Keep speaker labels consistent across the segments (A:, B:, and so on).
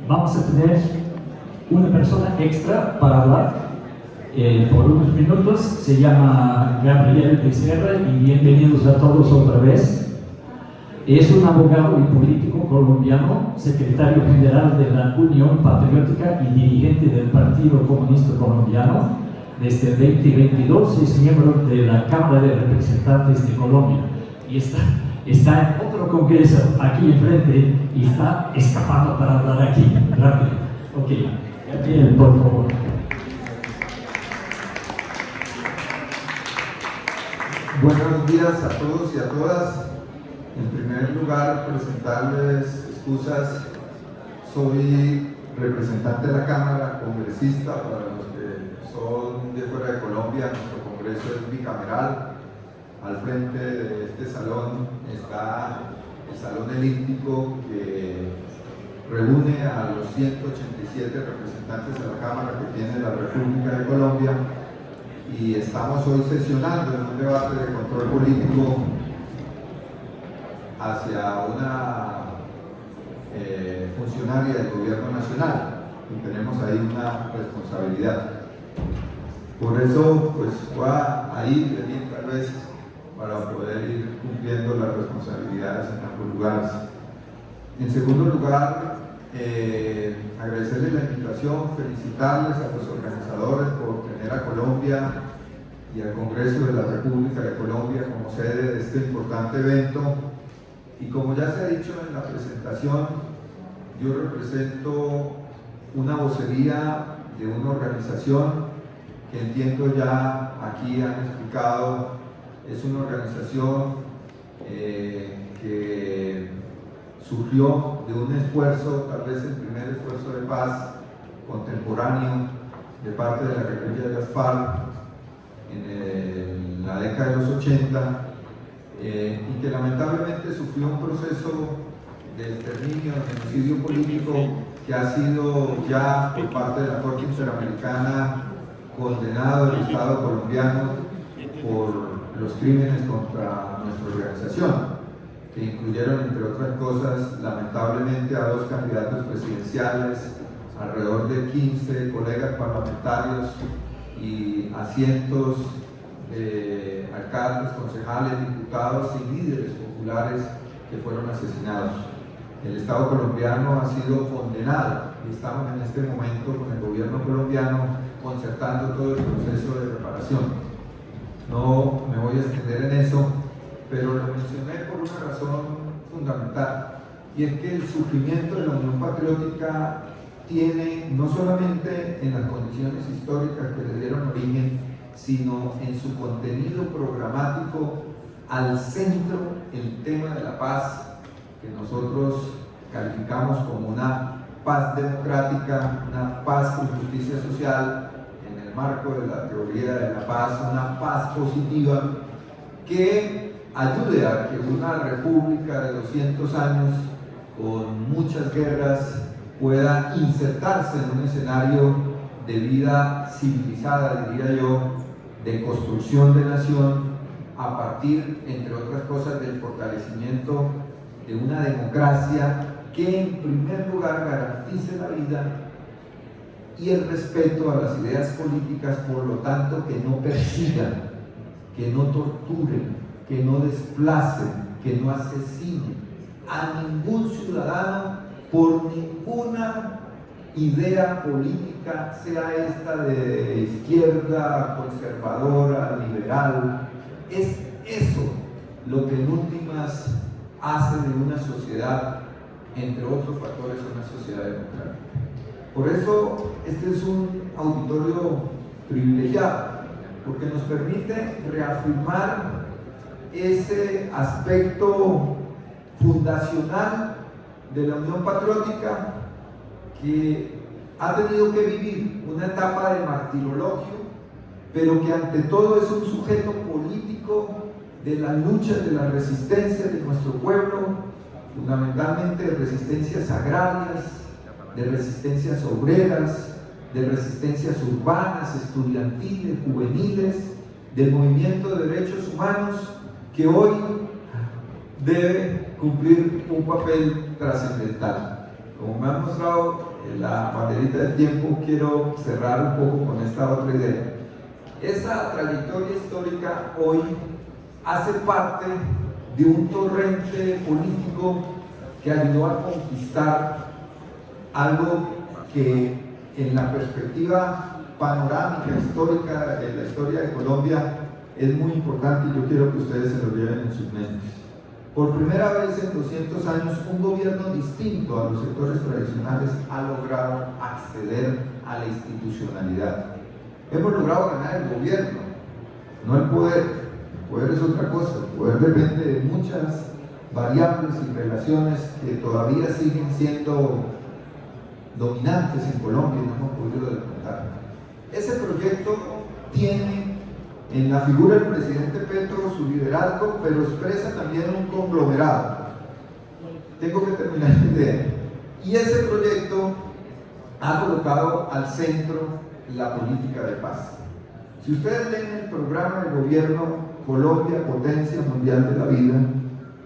A: Vamos a tener una persona extra para hablar por unos minutos. Se llama Gabriel Becerra y bienvenidos a todos otra vez. Es un abogado y político colombiano, secretario general de la Unión Patriótica y dirigente del Partido Comunista Colombiano. Desde el 2022 es miembro de la Cámara de Representantes de Colombia y está en otro congreso aquí enfrente y está escapando para hablar aquí. Rápido. Ok, Gabriel, por favor.
B: Buenos días a todos y a todas. En primer lugar, presentarles excusas. Soy representante de la Cámara, congresista. Para los que son de fuera de Colombia, nuestro congreso es bicameral. Al frente de este salón está el Salón Elíptico, que reúne a los 187 representantes de la Cámara que tiene la República de Colombia, y estamos hoy sesionando en un debate de control político hacia una funcionaria del gobierno nacional, y tenemos ahí una responsabilidad. Por eso, pues voy a ir tal vez para poder ir cumpliendo las responsabilidades en ambos lugares. En segundo lugar, agradecerles la invitación, felicitarles a los organizadores por tener a Colombia y al Congreso de la República de Colombia como sede de este importante evento. Y como ya se ha dicho en la presentación, yo represento una vocería de una organización que entiendo ya aquí han explicado, es una organización que surgió de un esfuerzo, tal vez el primer esfuerzo de paz contemporáneo de parte de la guerrilla de las FARC en la década de los 80, y que lamentablemente sufrió un proceso de exterminio, de genocidio político, que ha sido ya por parte de la Corte Interamericana condenado el Estado colombiano por los crímenes contra nuestra organización, que incluyeron, entre otras cosas, lamentablemente a 2 candidatos presidenciales, alrededor de 15 colegas parlamentarios y a cientos de alcaldes, concejales, diputados y líderes populares que fueron asesinados. El Estado colombiano ha sido condenado y estamos en este momento con el gobierno colombiano concertando todo el proceso de reparación. No me voy a extender en eso, pero lo mencioné por una razón fundamental, y es que el sufrimiento de la Unión Patriótica tiene no solamente en las condiciones históricas que le dieron origen, sino en su contenido programático al centro el tema de la paz, que nosotros calificamos como una paz democrática, una paz con justicia social, en el marco de la teoría de la paz, una paz positiva que ayude a que una república de 200 años con muchas guerras pueda insertarse en un escenario de vida civilizada, diría yo, de construcción de nación, a partir, entre otras cosas, del fortalecimiento de una democracia que en primer lugar garantice la vida y el respeto a las ideas políticas, por lo tanto que no persigan, que no torturen, que no desplacen, que no asesinen a ningún ciudadano por ninguna idea política, sea esta de izquierda, conservadora, liberal. Es eso lo que en últimas hace de una sociedad, entre otros factores, una sociedad democrática. Por eso este es un auditorio privilegiado, porque nos permite reafirmar ese aspecto fundacional de la Unión Patriótica, que ha tenido que vivir una etapa de martirologio, pero que ante todo es un sujeto político de la lucha, de la resistencia de nuestro pueblo, fundamentalmente de resistencias agrarias, de resistencias obreras, de resistencias urbanas, estudiantiles, juveniles, del movimiento de derechos humanos, que hoy debe cumplir un papel trascendental. como me han mostrado la banderita del tiempo, quiero cerrar un poco con esta otra idea. Esa trayectoria histórica hoy hace parte de un torrente político que ayudó a conquistar algo que en la perspectiva panorámica histórica de la historia de Colombia es muy importante, y yo quiero que ustedes se lo lleven en sus mentes. Por primera vez en 200 años, un gobierno distinto a los sectores tradicionales ha logrado acceder a la institucionalidad. Hemos logrado ganar el gobierno, no el poder. El poder es otra cosa. El poder depende de muchas variables y relaciones que todavía siguen siendo dominantes en Colombia y no hemos podido desmontar. Ese proyecto tiene en la figura del presidente Petro su liderazgo, pero expresa también un conglomerado. Tengo que terminar la idea. Y ese proyecto ha colocado al centro la política de paz. Si ustedes leen el programa del gobierno Colombia, potencia mundial de la vida,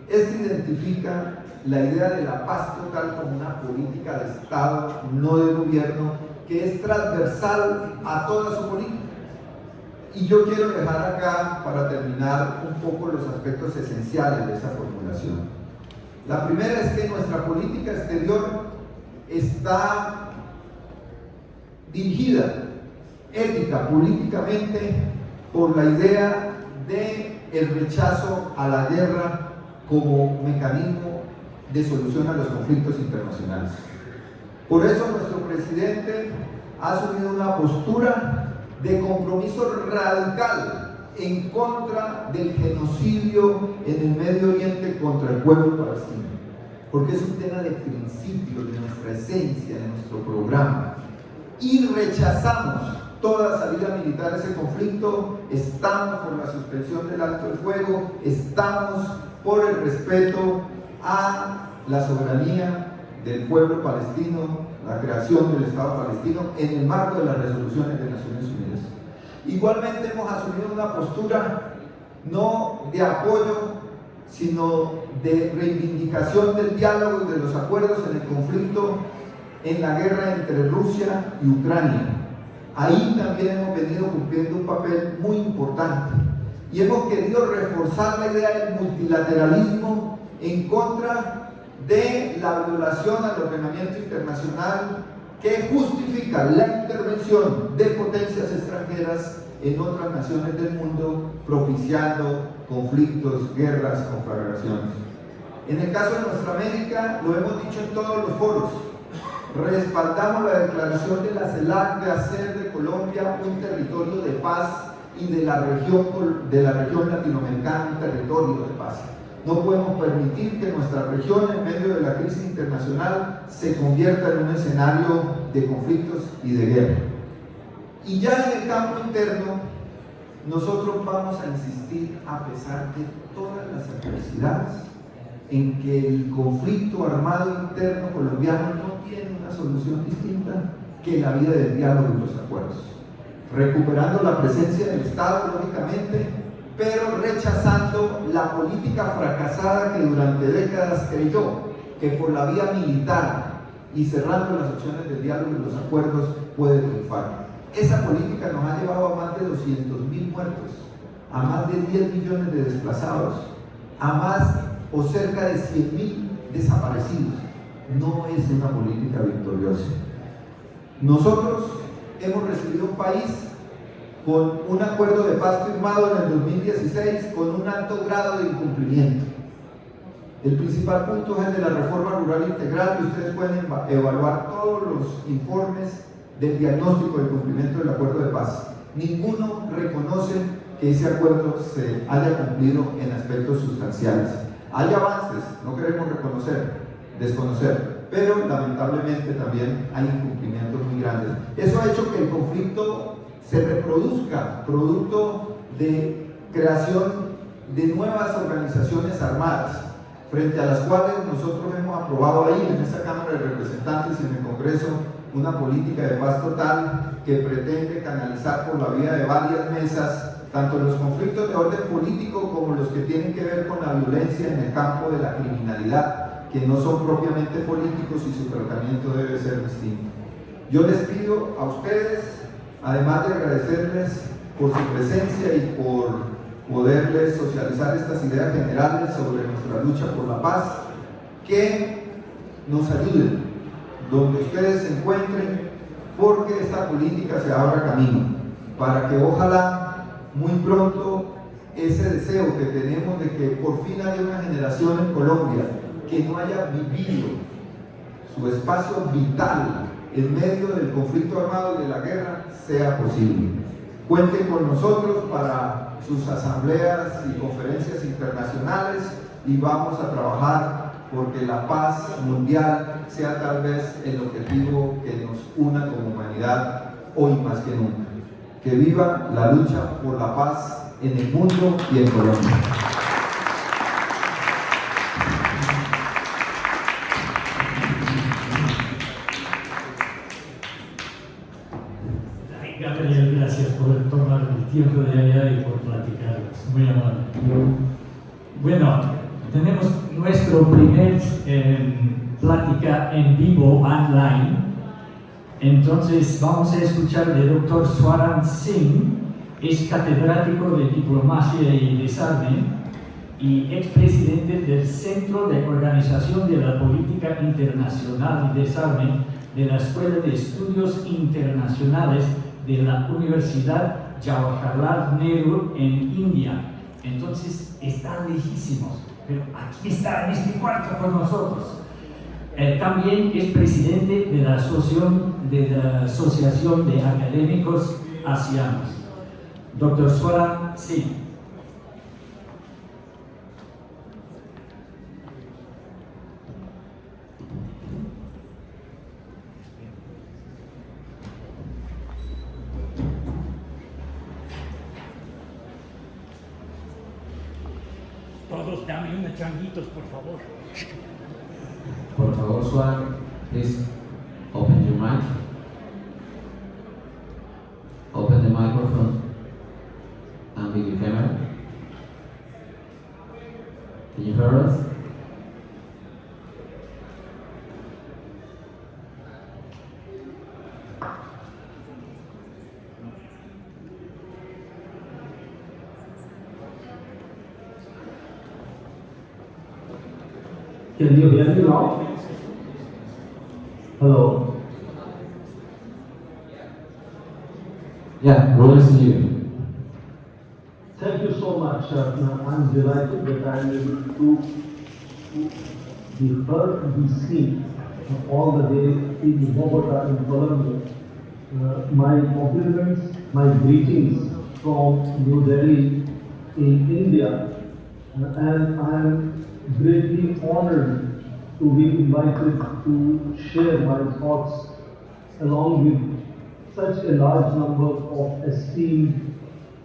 B: este identifica la idea de la paz total como una política de Estado, no de gobierno, que es transversal a toda su política. Y yo quiero dejar acá, para terminar, un poco los aspectos esenciales de esa formulación. La primera es que nuestra política exterior está dirigida ética, políticamente, por la idea del rechazo a la guerra como mecanismo de solución a los conflictos internacionales. Por eso nuestro presidente ha asumido una postura de compromiso radical en contra del genocidio en el Medio Oriente contra el pueblo palestino, porque es un tema de principio, de nuestra esencia, de nuestro programa, y rechazamos toda salida militar a ese conflicto. Estamos por la suspensión del alto el fuego, estamos por el respeto a la soberanía del pueblo palestino, la creación del Estado palestino en el marco de las resoluciones de Naciones Unidas. Igualmente hemos asumido una postura no de apoyo, sino de reivindicación del diálogo y de los acuerdos en el conflicto, en la guerra entre Rusia y Ucrania. Ahí también hemos venido cumpliendo un papel muy importante y hemos querido reforzar la idea del multilateralismo en contra de la violación al ordenamiento internacional que justifica la intervención de potencias extranjeras en otras naciones del mundo, propiciando conflictos, guerras, conflagraciones. En el caso de nuestra América, lo hemos dicho en todos los foros, respaldamos la declaración de la CELAC de hacer de Colombia un territorio de paz y de la región latinoamericana un territorio de paz. No podemos permitir que nuestra región, en medio de la crisis internacional, se convierta en un escenario de conflictos y de guerra. Y ya en el campo interno, nosotros vamos a insistir, a pesar de todas las adversidades, en que el conflicto armado interno colombiano no tiene una solución distinta que la vía del diálogo y los acuerdos, recuperando la presencia del Estado, lógicamente, pero rechazando la política fracasada que durante décadas creyó que por la vía militar y cerrando las opciones del diálogo y los acuerdos puede triunfar. Esa política nos ha llevado a más de 200.000 muertos, a más de 10 millones de desplazados, a más o cerca de 100.000 desaparecidos. No es una política victoriosa. Nosotros hemos recibido un país con un acuerdo de paz firmado en el 2016 con un alto grado de incumplimiento. El principal punto es el de la reforma rural integral, y ustedes pueden evaluar todos los informes del diagnóstico del cumplimiento del acuerdo de paz. Ninguno reconoce que ese acuerdo se haya cumplido en aspectos sustanciales. Hay avances, no queremos desconocer, pero lamentablemente también hay incumplimientos muy grandes. Eso ha hecho que el conflicto se reproduzca, producto de creación de nuevas organizaciones armadas, frente a las cuales nosotros hemos aprobado ahí en esta Cámara de Representantes y en el Congreso una política de paz total que pretende canalizar por la vía de varias mesas tanto los conflictos de orden político como los que tienen que ver con la violencia en el campo de la criminalidad, que no son propiamente políticos y su tratamiento debe ser distinto. Yo les pido a ustedes, además de agradecerles por su presencia y por poderles socializar estas ideas generales sobre nuestra lucha por la paz, que nos ayuden donde ustedes se encuentren, porque esta política se abra camino, para que ojalá muy pronto ese deseo que tenemos de que por fin haya una generación en Colombia que no haya vivido su espacio vital en medio del conflicto armado y de la guerra sea posible. Cuenten con nosotros para sus asambleas y conferencias internacionales y vamos a trabajar porque la paz mundial sea tal vez el objetivo que nos una como humanidad hoy más que nunca. Que viva la lucha por la paz en el mundo y en Colombia.
A: Gabriel, gracias por tomar el tiempo de allá y por platicarnos. Muy amable. Bueno, tenemos nuestro primer plática en vivo online. Entonces vamos a escuchar del doctor Swaran Singh, es catedrático de Diplomacia y Desarme y expresidente del Centro de Organización de la Política Internacional y Desarme de la Escuela de Estudios Internacionales de la Universidad Jawaharlal Nehru en India. Entonces están lejísimos, pero aquí está en este cuarto con nosotros. También es presidente de la Asociación de Académicos Asianos. Dr. Swaran Singh.
C: Todos dame unos changuitos, por favor.
D: Por favor, Swaran, please open your mic. Open the microphone and video camera. Can you hear us?
E: Can you hear me now? Hello?
D: Yeah, we're listening to you.
E: Thank you so much. I'm delighted that I'm able to be heard and be seen all the day in Bogota, in Colombia. My compliments, my greetings from New Delhi in India, and I'm greatly honored to be invited to share my thoughts along with such a large number of esteemed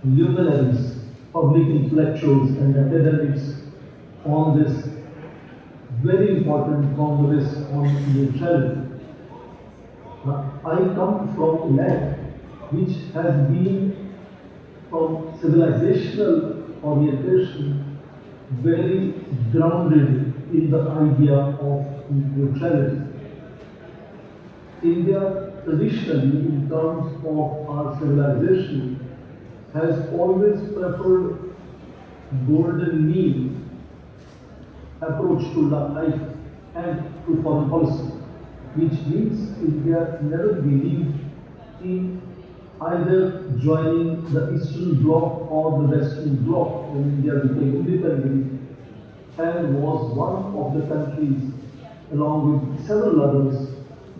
E: luminaries, public intellectuals and academics on this very important congress on neutrality. I come from a land which has been from civilizational orientation very grounded in the idea of neutrality. India traditionally, in terms of our civilization, has always preferred golden mean approach to life and to foreign policy, which means India never believed in either joining the Eastern Bloc or the Western Bloc when India became independent, and was one of the countries, along with several others,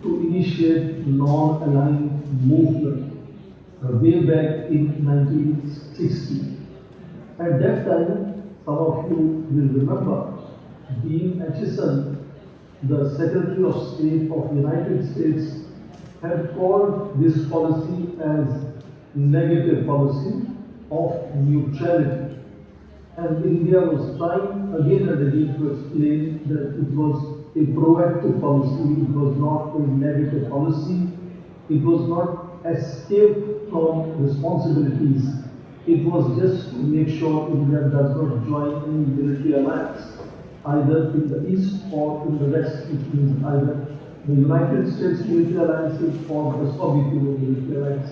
E: to initiate non-aligned movement way back in 1960. At that time, some of you will remember, Dean Acheson, the Secretary of State of the United States, had called this policy as negative policy of neutrality. And India was trying again and again to explain that it was a proactive policy, it was not a negative policy, it was not escape from responsibilities, it was just to make sure India does not join any military alliance. either in the east or in the west, which means either the United States military alliances or the Soviet Union military alliance.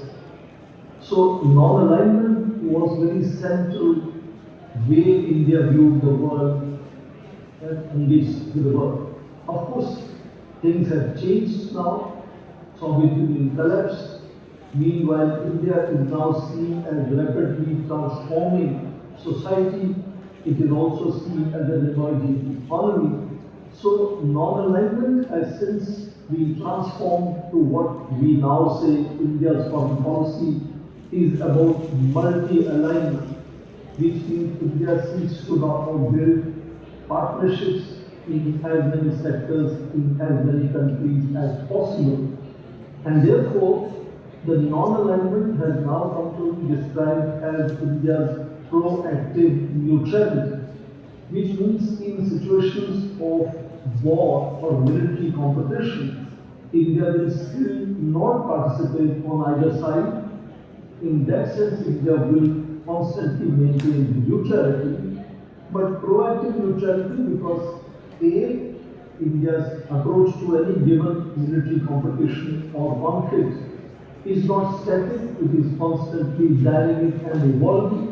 E: So non-alignment was very central way India viewed the world and engaged with the world. Of course, things have changed now. Soviet Union collapsed. Meanwhile, India is now seen as rapidly transforming society. It is also seen as an emerging economy. So non-alignment has since been transformed to what we now say India's foreign policy is about multi-alignment, which means India seeks to now build partnerships in as many sectors, in as many countries as possible. And therefore, the non-alignment has now come to be described as India's proactive neutrality, which means in situations of war or military competition, India will still not participate on either side. In that sense, India will constantly maintain neutrality, but proactive neutrality because A, India's approach to any given military competition or conflict is not static, it is constantly dynamic and evolving.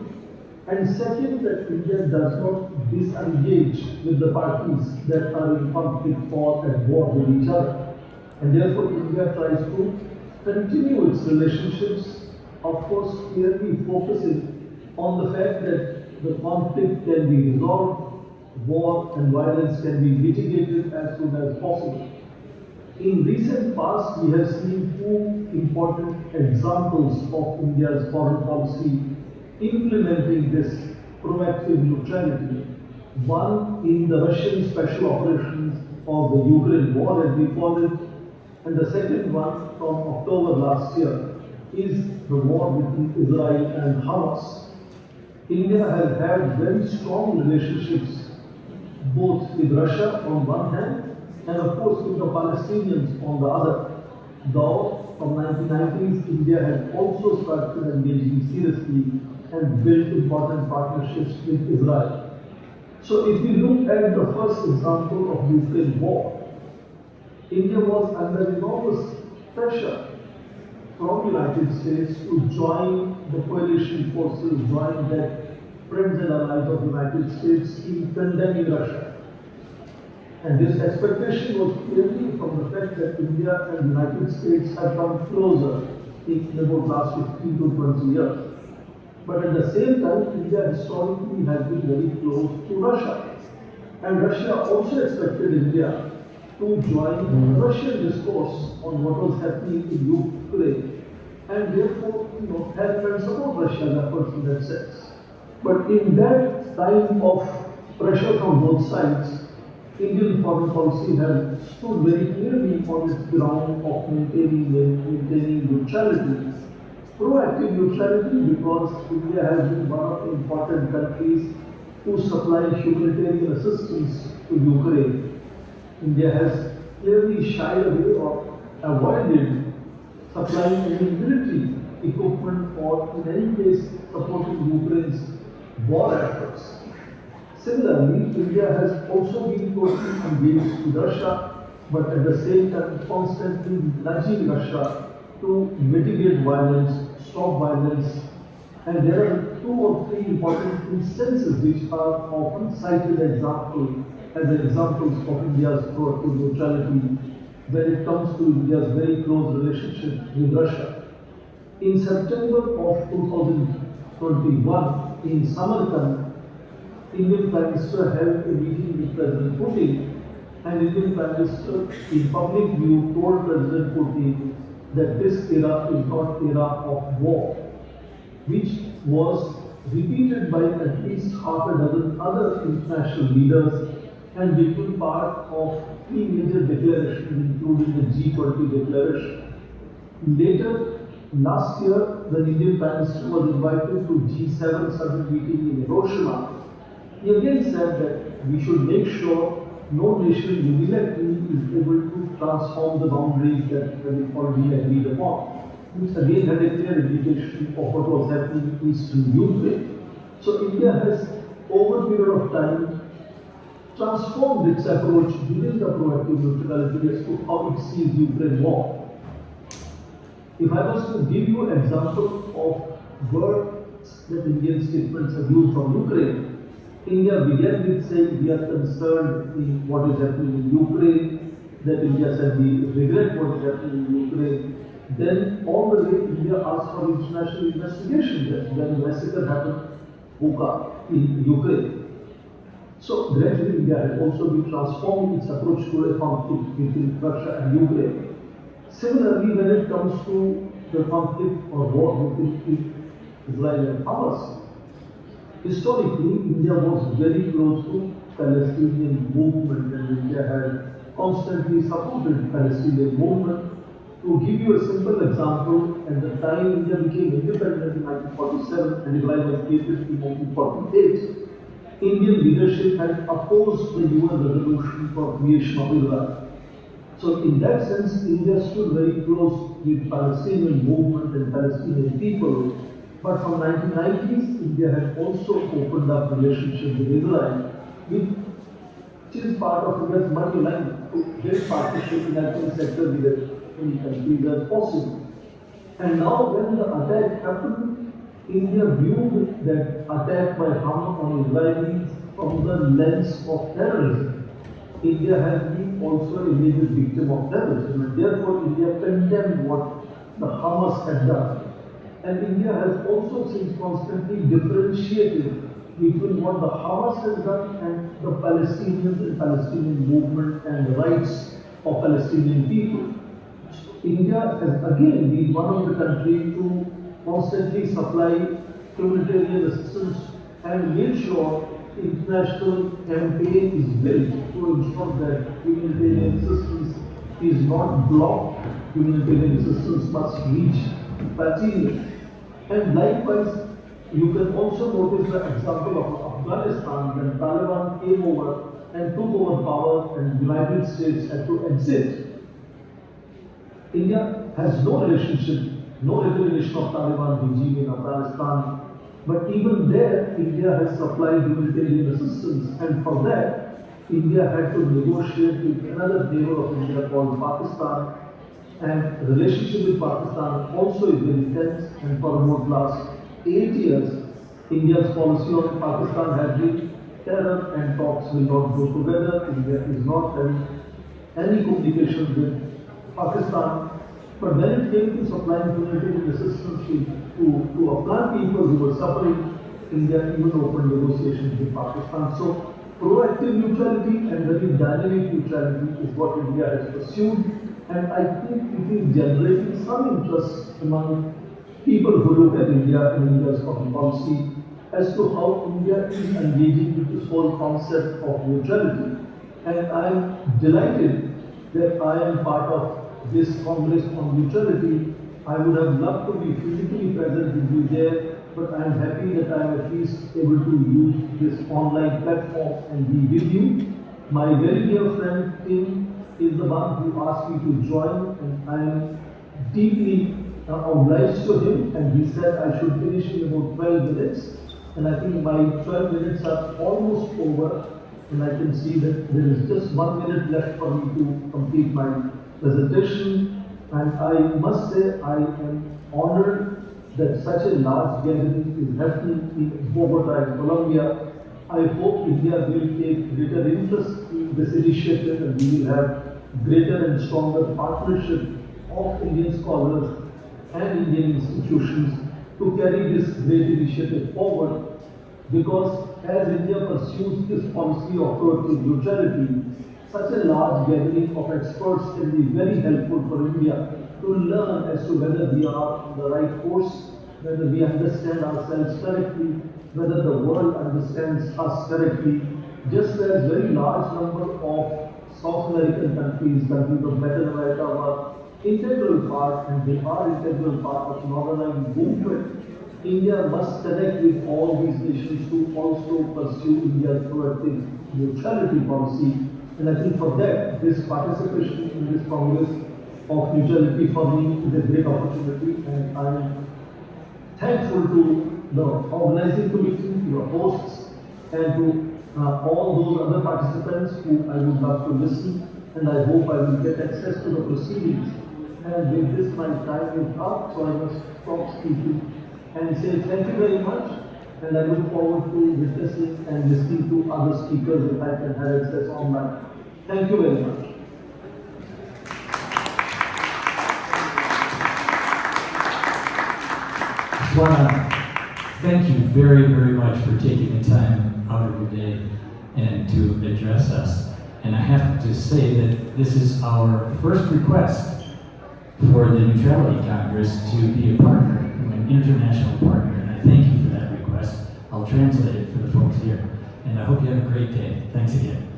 E: And second, that India does not disengage with the parties that are in conflict or at war with each other. And therefore, India tries to continue its relationships, of course, clearly focusing on the fact that the conflict can be resolved, war and violence can be mitigated as soon as possible. In recent past, we have seen two important examples of India's foreign policy implementing this proactive neutrality. One in the Russian special operations of the Ukraine war, as we call it, and the second one from October last year is the war between Israel and Hamas. India has had very strong relationships both with Russia on one hand and of course with the Palestinians on the other. Though from 1990s, India has also started engaging seriously and built important partnerships with Israel. So if we look at the first example of Ukraine war, India was under enormous pressure from the United States to join the coalition forces, join that friends and allies of the United States in condemning Russia. And this expectation was clearly from the fact that India and the United States had come closer in about last 15 to 20 years. But at the same time, India historically has been very close to Russia. And Russia also expected India to join the Russian discourse on what was happening in Ukraine. And therefore, help and support Russia's efforts in that sense. But in that time of pressure from both sides, Indian foreign policy has stood very clearly on its ground of maintaining neutrality. Proactive neutrality because India has been one of the important countries to supply humanitarian assistance to Ukraine. India has clearly shied away or avoided supplying any military equipment or in any case supporting Ukraine's war efforts. Similarly, India has also been closely engaged with Russia, but at the same time constantly nudging Russia to mitigate violence, stop violence, and there are two or three important instances which are often cited as examples of India's proactive neutrality when it comes to India's very close relationship with Russia. In September of 2021, in Samarkand, Indian Prime Minister held a meeting with President Putin, and Indian Prime Minister in public view told President Putin that this era is not era of war, which was repeated by at least half a dozen other international leaders and became part of three major declarations, including the G20 declaration. Later, last year, when Indian Prime Minister was invited to G7 summit meeting in Hiroshima, he again said that we should make sure no nation unilaterally is able to transform the boundaries that we already agreed upon. This again had a clear indication of what was happening in eastern Ukraine. So India has, over a period of time, transformed its approach within the proactive neutrality as to how it sees Ukraine war. If I was to give you an example of words that Indian statements have used from Ukraine, India began with saying we are concerned in what is happening in Ukraine, that India said we regret what is happening in Ukraine. Then all the way India asked for international investigation that when the massacre happened, Bucha in Ukraine. So gradually India has also been transforming its approach to a conflict between Russia and Ukraine. Similarly, when it comes to the conflict or war between Israel and Hamas, historically India was very close to Palestinian movement and India had constantly supported Palestinian movement. To give you a simple example, at the time India became independent in 1947 and Israel was created in 1948, Indian leadership had opposed the UN resolution for creation of Israel. So in that sense, India stood very close with Palestinian movement and Palestinian people. But from 1990s, India had also opened up relationship with Israel, which is part of India's multi-line great partnership in that sector with as many countries as possible. And now when the attack happened, India viewed that attack by Hamas on Israelis from the lens of terrorism. India has been also a major victim of terrorism, and therefore India condemned what the Hamas had done. And India has also since constantly differentiated between what the Hamas has done and the Palestinians and Palestinian movement and the rights of Palestinian people. India has again been one of the countries to constantly supply humanitarian assistance and make sure international campaign is built to ensure that humanitarian assistance is not blocked. Humanitarian assistance must reach Palestinians. And likewise, you can also notice the example of Afghanistan when Taliban came over and took over power and the United States had to exit. India has no relationship, no recognition of Taliban regime in Afghanistan. But even there, India has supplied humanitarian assistance, and for that, India had to negotiate with another neighbor of India called Pakistan. And the relationship with Pakistan also is very tense, and for about last 8 years, India's policy on Pakistan has been terror and talks will not go together. India is not having any communication with Pakistan. But when it came to supplying humanitarian assistance to Afghan people who were suffering, India even opened negotiations with Pakistan. So proactive neutrality and very dynamic neutrality is what India has pursued. And I think it is generating some interest among people who look at India and India's foreign policy as to how India is engaging with this whole concept of neutrality. And I am delighted that I am part of this Congress on neutrality. I would have loved to be physically present with you there, but I am happy that I am at least able to use this online platform and be with you. My very dear friend Tim is the one who asked me to join, and I am deeply obliged to him, and he said I should finish in about 12 minutes, and I think my 12 minutes are almost over, and I can see that there is just 1 minute left for me to complete my presentation. And I must say I am honored that such a large gathering is happening in Bogota in Colombia. I hope India will take greater interest in this initiative, and we will have greater and stronger partnership of Indian scholars and Indian institutions to carry this great initiative forward. Because as India pursues this policy of proactive neutrality, such a large gathering of experts can be very helpful for India to learn as to whether we are on the right course, whether we understand ourselves correctly, whether the world understands us correctly. Just as very large number of South American countries of Latin America were integral part, and they are integral part of northern movement, India must connect with all these nations to also pursue India's proactive neutrality policy. And I think for that, this participation in this Congress of Neutrality for me is a great opportunity, and I am thankful to the organizing committee, your hosts, and to all those other participants who I would love to listen, and I hope I will get access to the proceedings. And with this, my time is up, so I must stop speaking and say thank you very much. And I look forward to witnessing and listening to other speakers if I can have access online. Thank you very much.
A: I want to thank you very, very much for taking the time out of your day and to address us. And I have to say that this is our first request for the Neutrality Congress to be a partner, an international partner. And I thank you for that request. I'll translate it for the folks here. And I hope you have a great day. Thanks again.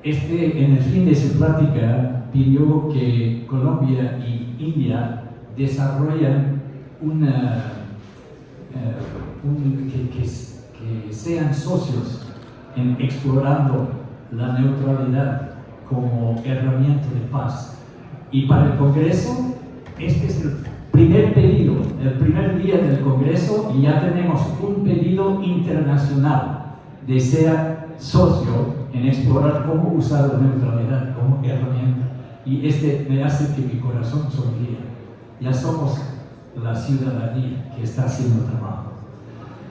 A: En el fin de su plática pidió que Colombia y India desarrollen que sean socios en explorando la neutralidad como herramienta de paz. Y para el Congreso, este es el primer pedido, el primer día del Congreso, y ya tenemos un pedido internacional de ser socio en explorar cómo usar la neutralidad como herramienta. Y este me hace que mi corazón sonríe. Ya somos la ciudadanía que está haciendo trabajo.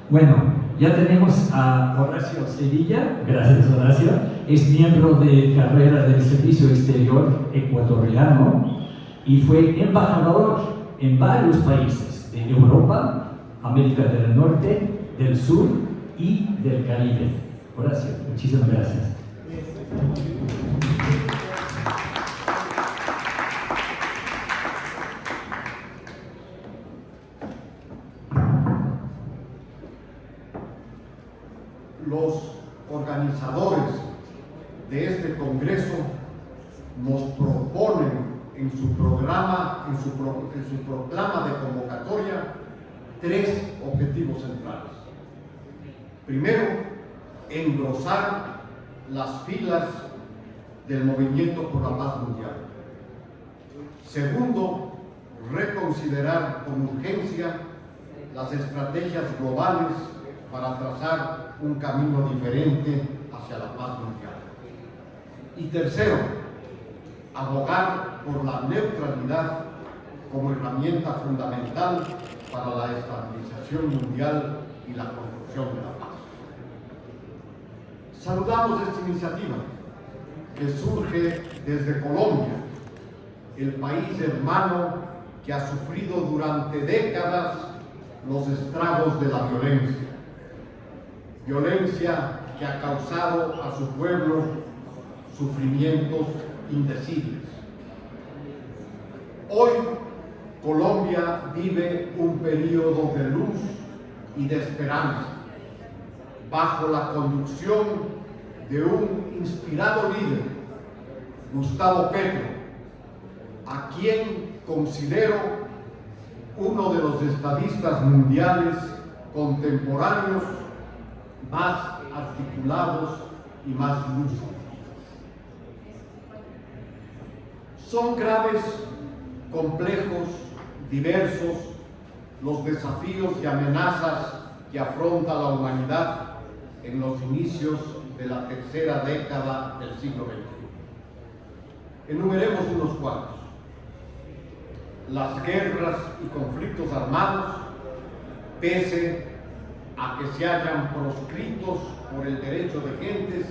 A: Bueno, ya tenemos a Horacio Sevilla, gracias Horacio, es miembro de carrera del Servicio Exterior ecuatoriano y fue embajador en varios países de Europa, América del Norte, del Sur y del Caribe. Horacio, muchísimas gracias.
F: Los organizadores de este Congreso nos proponen en su programa, en su proclama de convocatoria, 3 objetivos centrales. Primero, engrosar las filas del movimiento por la paz mundial. Segundo, reconsiderar con urgencia las estrategias globales para trazar un camino diferente hacia la paz mundial. Y tercero, abogar por la neutralidad como herramienta fundamental para la estabilización mundial y la construcción de la paz. Saludamos esta iniciativa que surge desde Colombia, el país hermano que ha sufrido durante décadas los estragos de la violencia. Violencia que ha causado a su pueblo sufrimientos indecibles. Hoy, Colombia vive un periodo de luz y de esperanza, bajo la conducción de un inspirado líder, Gustavo Petro, a quien considero uno de los estadistas mundiales contemporáneos más articulados y más lúcidos. Son graves, complejos, diversos los desafíos y amenazas que afronta la humanidad en los inicios de la tercera década del siglo XX. Enumeremos unos cuantos. Las guerras y conflictos armados, pese a que se hayan proscritos por el derecho de gentes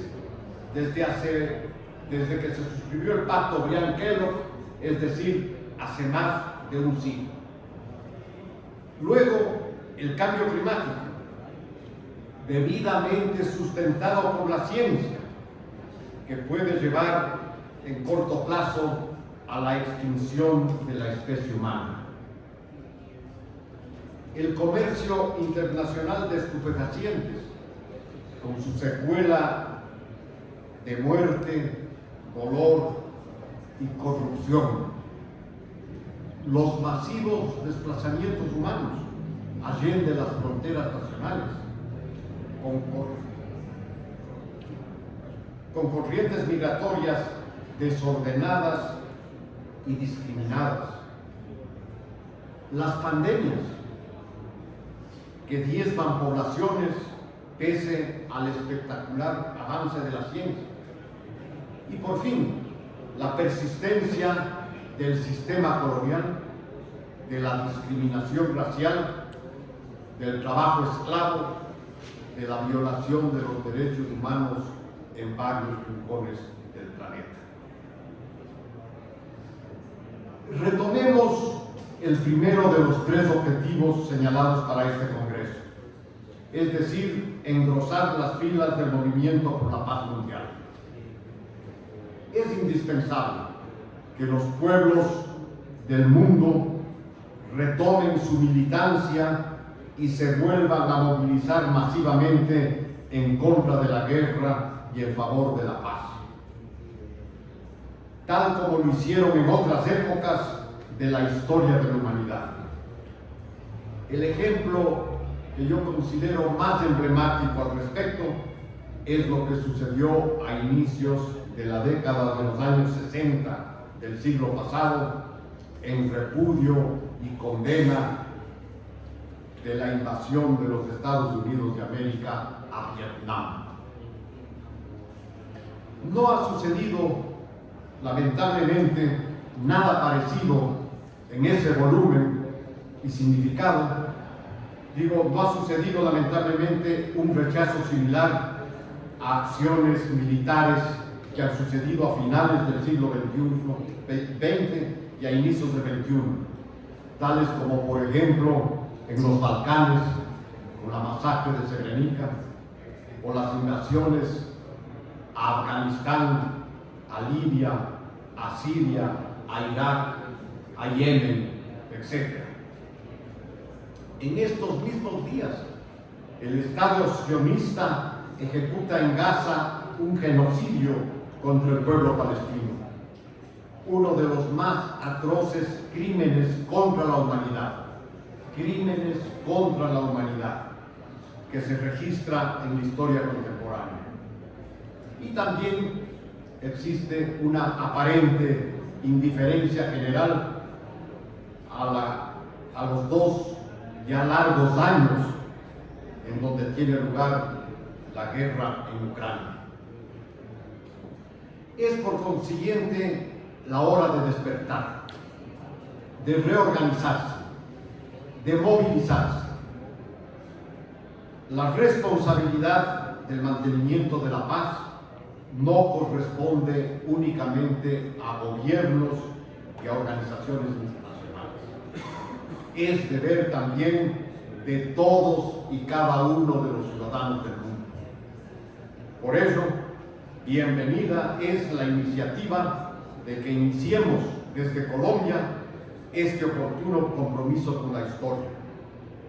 F: desde que se suscribió el Pacto Briand-Kellogg, es decir, hace más de un siglo. Luego, el cambio climático, debidamente sustentado por la ciencia, que puede llevar en corto plazo a la extinción de la especie humana. El comercio internacional de estupefacientes, con su secuela de muerte, dolor y corrupción. Los masivos desplazamientos humanos allende las fronteras nacionales, con corrientes migratorias desordenadas y discriminadas. Las pandemias que diezman poblaciones pese al espectacular avance de la ciencia. Y por fin, la persistencia del sistema colonial, de la discriminación racial, del trabajo esclavo, de la violación de los derechos humanos en varios rincones del planeta. Retomemos el primero de los tres objetivos señalados para este Congreso, es decir, engrosar las filas del movimiento por la paz mundial. Es indispensable que los pueblos del mundo retomen su militancia y se vuelvan a movilizar masivamente en contra de la guerra y en favor de la paz, tal como lo hicieron en otras épocas de la historia de la humanidad. El ejemplo que yo considero más emblemático al respecto es lo que sucedió a inicios de la década de los años 60 del siglo pasado, en repudio y condena de la invasión de los Estados Unidos de América a Vietnam. No ha sucedido, lamentablemente, nada parecido en ese volumen y significado. Digo, no ha sucedido lamentablemente un rechazo similar a acciones militares que han sucedido a finales del siglo XX y a inicios del XXI, tales como por ejemplo en los Balcanes, con la masacre de Srebrenica, o las invasiones a Afganistán, a Libia, a Siria, a Irak, a Yemen, etc. En estos mismos días, el Estado sionista ejecuta en Gaza un genocidio contra el pueblo palestino, uno de los más atroces crímenes contra la humanidad, que se registra en la historia contemporánea. Y también existe una aparente indiferencia general a los dos ya largos años en donde tiene lugar la guerra en Ucrania. Es por consiguiente la hora de despertar, de reorganizarse, de movilizarse. La responsabilidad del mantenimiento de la paz no corresponde únicamente a gobiernos y a organizaciones internacionales. Es deber también de todos y cada uno de los ciudadanos del mundo. Por eso, bienvenida es la iniciativa de que iniciemos desde Colombia este oportuno compromiso con la historia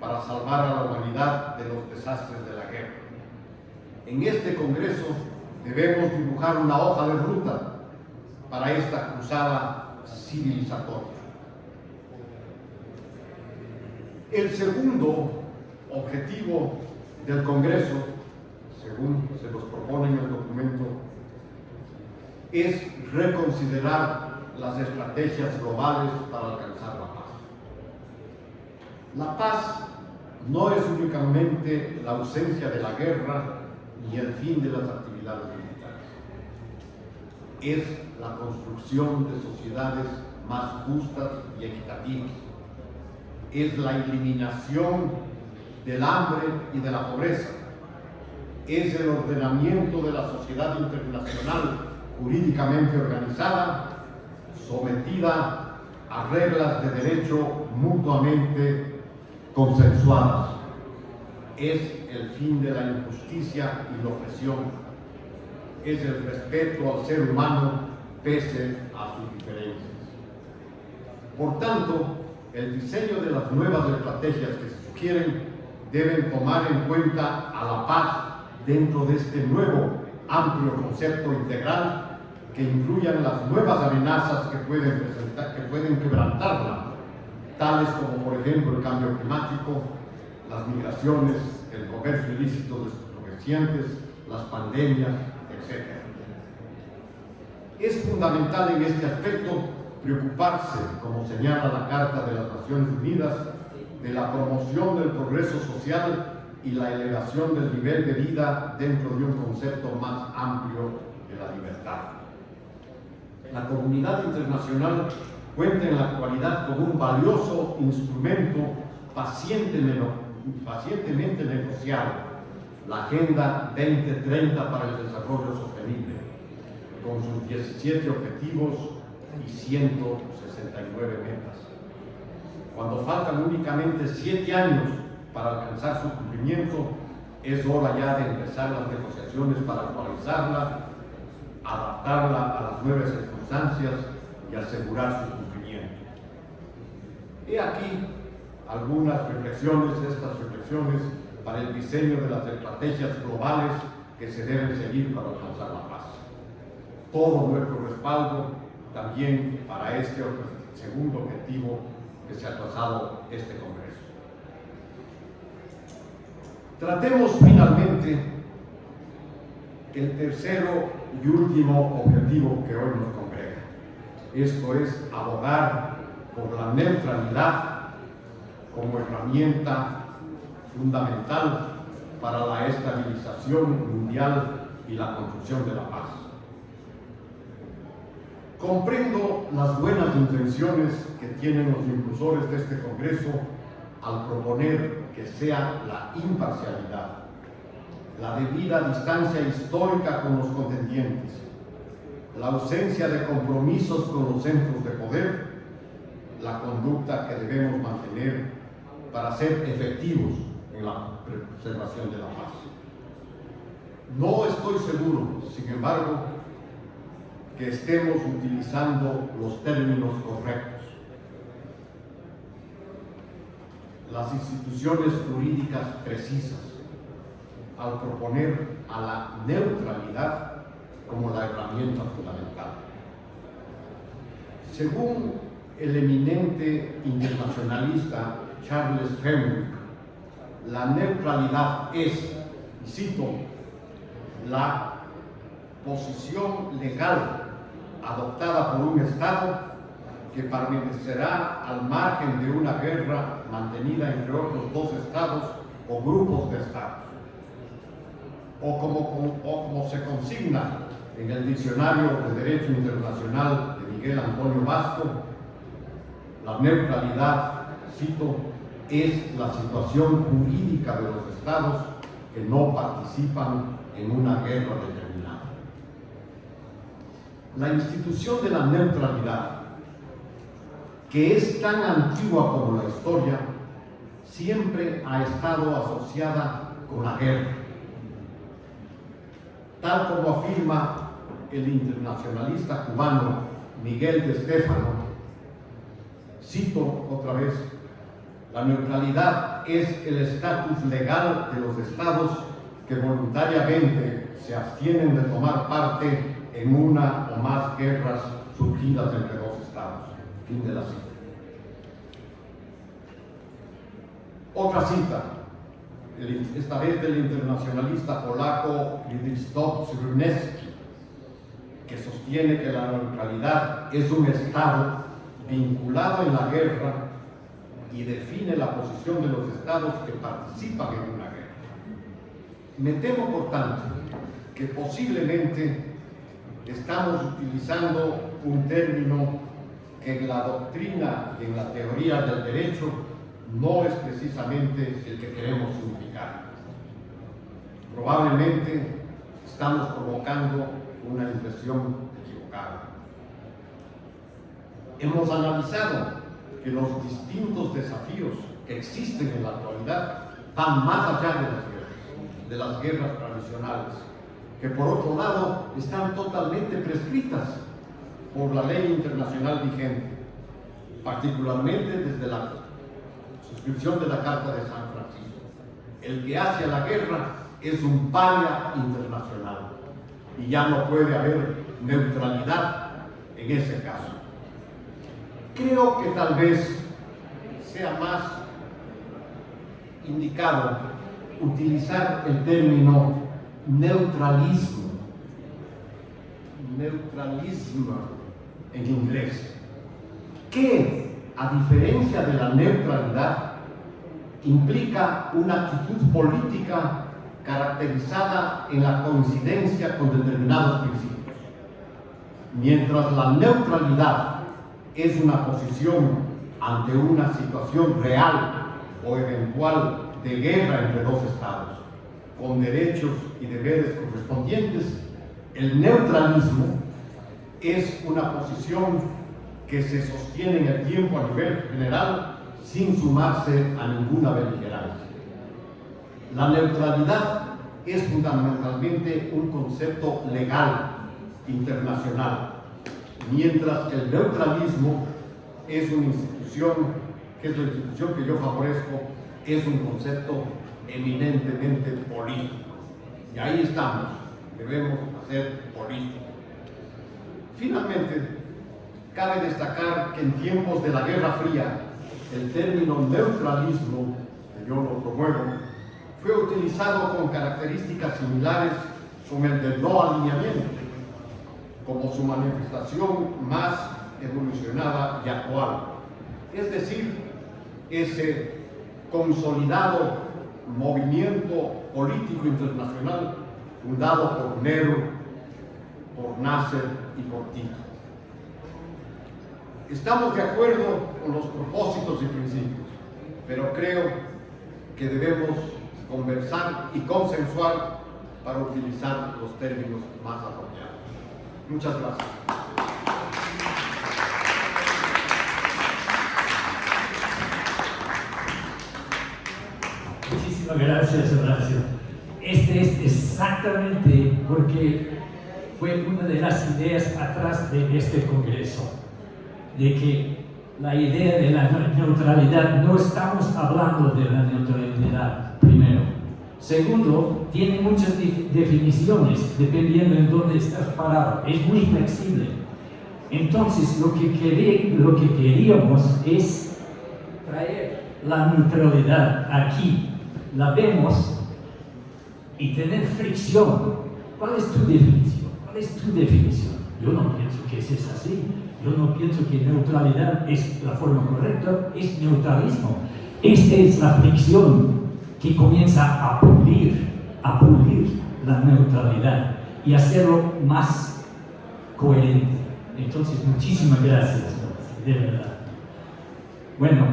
F: para salvar a la humanidad de los desastres de la guerra. En este Congreso debemos dibujar una hoja de ruta para esta cruzada civilizatoria. El segundo objetivo del Congreso, según se nos propone en el documento, es reconsiderar las estrategias globales para alcanzar la paz. La paz no es únicamente la ausencia de la guerra ni el fin de las actividades militares. Es la construcción de sociedades más justas y equitativas. Es la eliminación del hambre y de la pobreza. Es el ordenamiento de la sociedad internacional jurídicamente organizada, sometida a reglas de derecho mutuamente consensuadas. Es el fin de la injusticia y la opresión. Es el respeto al ser humano pese a sus diferencias. Por tanto, el diseño de las nuevas estrategias que se sugieren deben tomar en cuenta a la paz dentro de este nuevo amplio concepto integral que incluyan las nuevas amenazas que pueden quebrantarla, tales como por ejemplo el cambio climático, las migraciones, el comercio ilícito de estupefacientes, las pandemias, etc. Es fundamental en este aspecto preocuparse, como señala la Carta de las Naciones Unidas, de la promoción del progreso social y la elevación del nivel de vida dentro de un concepto más amplio de la libertad. La comunidad internacional cuenta en la actualidad con un valioso instrumento pacientemente negociado, la Agenda 2030 para el Desarrollo Sostenible, con sus 17 objetivos y 169 metas. Cuando faltan únicamente 7 años para alcanzar su cumplimiento, es hora ya de empezar las negociaciones para actualizarla, adaptarla a las nuevas circunstancias y asegurar su cumplimiento. He aquí algunas reflexiones, estas reflexiones para el diseño de las estrategias globales que se deben seguir para alcanzar la paz. Todo nuestro respaldo también para este segundo objetivo que se ha trazado este Congreso. Tratemos finalmente el tercero y último objetivo que hoy nos congrega. Esto es abogar por la neutralidad como herramienta fundamental para la estabilización mundial y la construcción de la paz. Comprendo las buenas intenciones que tienen los impulsores de este Congreso al proponer que sea la imparcialidad, la debida distancia histórica con los contendientes, la ausencia de compromisos con los centros de poder, la conducta que debemos mantener para ser efectivos en la preservación de la paz. No estoy seguro, sin embargo, que estemos utilizando los términos correctos. Las instituciones jurídicas precisas al proponer a la neutralidad como la herramienta fundamental. Según el eminente internacionalista Charles Fenwick, la neutralidad es, y cito, la posición legal adoptada por un Estado que permanecerá al margen de una guerra mantenida entre otros dos Estados o grupos de Estados. O como se consigna en el Diccionario de Derecho Internacional de Miguel Antonio Vasco, la neutralidad, cito, es la situación jurídica de los Estados que no participan en una guerra determinada. La institución de la neutralidad, que es tan antigua como la historia, siempre ha estado asociada con la guerra. Tal como afirma el internacionalista cubano Miguel de Stéfano, cito otra vez, la neutralidad es el estatus legal de los estados que voluntariamente se abstienen de tomar parte en una o más guerras surgidas entre dos estados. Fin de la cita. Otra cita, esta vez del internacionalista polaco Krzysztof Czarnecki, que sostiene que la neutralidad es un estado vinculado en la guerra y define la posición de los estados que participan en una guerra. Me temo, por tanto, que posiblemente estamos utilizando un término que en la doctrina y en la teoría del derecho no es precisamente el que queremos significar. Probablemente estamos provocando una impresión equivocada. Hemos analizado que los distintos desafíos que existen en la actualidad van más allá de las guerras tradicionales, que por otro lado están totalmente prescritas por la ley internacional vigente, particularmente desde la suscripción de la Carta de San Francisco. El que hace a la guerra es un paria internacional y ya no puede haber neutralidad en ese caso. Creo que tal vez sea más indicado utilizar el término neutralismo en inglés, que a diferencia de la neutralidad implica una actitud política caracterizada en la coincidencia con determinados principios, mientras la neutralidad es una posición ante una situación real o eventual de guerra entre dos estados, con derechos y deberes correspondientes. El neutralismo es una posición que se sostiene en el tiempo a nivel general sin sumarse a ninguna beligerancia. La neutralidad es fundamentalmente un concepto legal internacional, mientras que el neutralismo es una institución, que es la institución que yo favorezco, es un concepto eminentemente político. Y ahí estamos, debemos hacer política. Finalmente, cabe destacar que en tiempos de la Guerra Fría, el término neutralismo, que yo lo promuevo, fue utilizado con características similares con el del no alineamiento, como su manifestación más evolucionada y actual. Es decir, ese consolidado movimiento político internacional fundado por Nehru, por Nasser y por Tito. Estamos de acuerdo con los propósitos y principios, pero creo que debemos conversar y consensuar para utilizar los términos más apropiados. Muchas gracias.
A: Muchísimas gracias, Horacio. Este es exactamente porque fue una de las ideas atrás de este congreso, de que la idea de la neutralidad, no estamos hablando de la neutralidad, primero. Segundo, tiene muchas definiciones dependiendo en dónde estás parado, es muy flexible. Entonces, lo que queríamos es traer la neutralidad aquí, la vemos y tener fricción. ¿Cuál es tu definición? ¿Cuál es tu definición? Yo no pienso que es así. Yo no pienso que neutralidad es la forma correcta, es neutralismo. Esta es la fricción que comienza a pulir la neutralidad y hacerlo más coherente. Entonces, muchísimas gracias, de verdad. Bueno,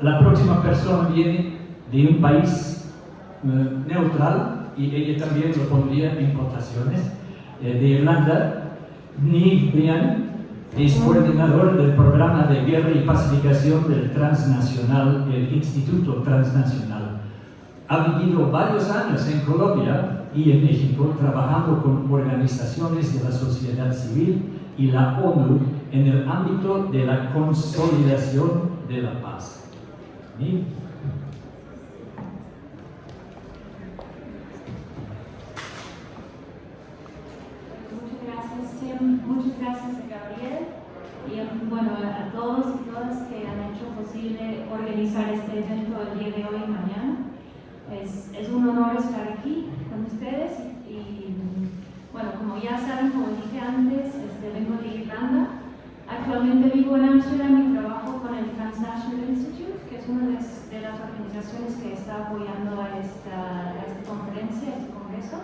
A: la próxima persona viene de un país neutral y ella también lo pondría en votaciones, de Irlanda. Niamh Bryan es coordinador del programa de guerra y pacificación del transnacional, el Instituto Transnacional. Ha vivido varios años en Colombia y en México trabajando con organizaciones de la sociedad civil y la ONU en el ámbito de la consolidación de la paz. ¿Sí?
G: Muchas gracias, Tim. Muchas gracias a Gabriel y bueno, a todos y todas que han hecho posible organizar este evento el día de hoy y mañana. Es un honor estar aquí con ustedes y bueno, como ya saben, como dije antes, vengo de Irlanda. Actualmente vivo en Ámsterdam y trabajo con el Transnational Institute, que es una de las organizaciones que está apoyando a esta conferencia, a este congreso.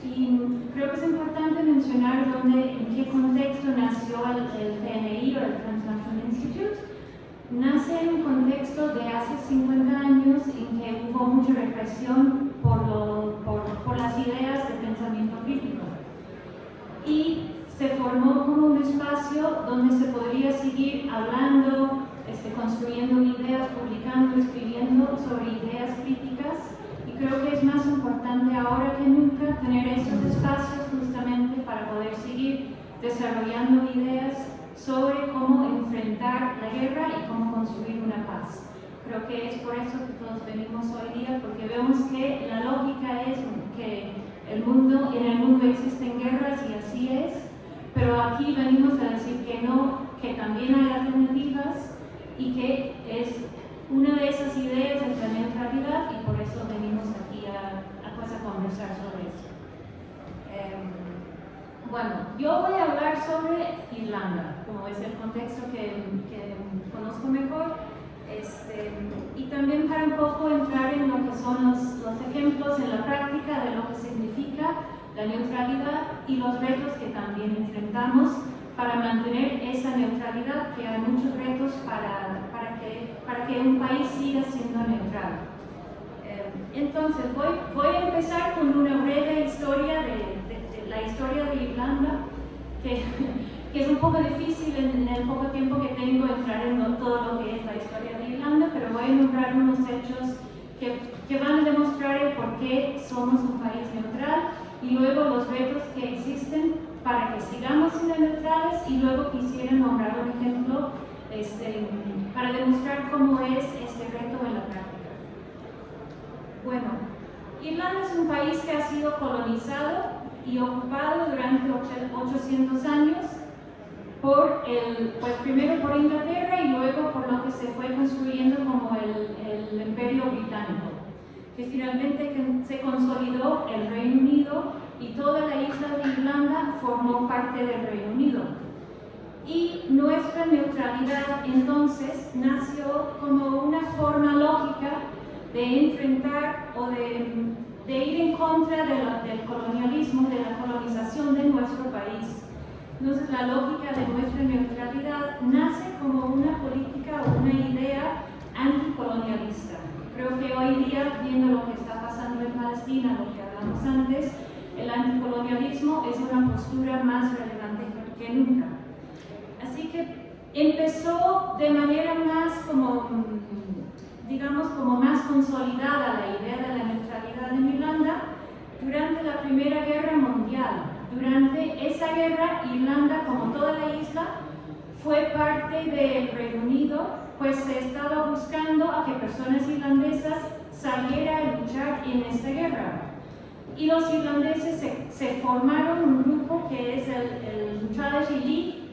G: Y creo que es importante mencionar en qué contexto nació el TNI o el Transnational Institute. Nace en un contexto de hace 50 años en que hubo mucha represión por las ideas de pensamiento crítico. Y se formó como un espacio donde se podría seguir hablando, construyendo ideas, publicando, escribiendo sobre ideas críticas. Y creo que es más importante ahora que nunca tener esos espacios justamente para poder seguir desarrollando ideas sobre cómo enfrentar la guerra y cómo construir una paz. Creo que es por eso que todos venimos hoy día, porque vemos que la lógica es que en el mundo existen guerras y así es, pero aquí venimos a decir que no, que también hay alternativas y que es una de esas ideas es la neutralidad y por eso venimos aquí a conversar sobre eso. Bueno, yo voy a hablar sobre Irlanda, como es el contexto que conozco mejor, y también para un poco entrar en lo que son los ejemplos en la práctica de lo que significa la neutralidad y los retos que también enfrentamos para mantener esa neutralidad, que hay muchos retos para que un país siga siendo neutral. Entonces, voy a empezar con una breve historia de la historia de Irlanda, que es un poco difícil en el poco tiempo que tengo entrar en todo lo que es la historia de Irlanda, pero voy a nombrar unos hechos que van a demostrar el por qué somos un país neutral y luego los retos que existen para que sigamos siendo neutrales, y luego quisiera nombrar un ejemplo para demostrar cómo es este reto en la práctica. Bueno, Irlanda es un país que ha sido colonizado y ocupado durante 800 años pues primero por Inglaterra y luego por lo que se fue construyendo como el Imperio Británico, que finalmente se consolidó el Reino Unido y toda la isla de Irlanda formó parte del Reino Unido. Y nuestra neutralidad entonces nació como una forma lógica de enfrentar o de ir en contra del colonialismo, de la colonización de nuestro país. Entonces, la lógica de nuestra neutralidad nace como una política o una idea anticolonialista. Creo que hoy día, viendo lo que está pasando en Palestina, lo que hablamos antes, el anticolonialismo es una postura más relevante que nunca. Así que empezó de manera más como más consolidada la idea de la neutralidad en Irlanda durante la Primera Guerra Mundial. Durante esa guerra, Irlanda, como toda la isla, fue parte del Reino Unido, pues se estaba buscando a que personas irlandesas salieran a luchar en esta guerra. Y los irlandeses se formaron un grupo que es el Taoiseach League,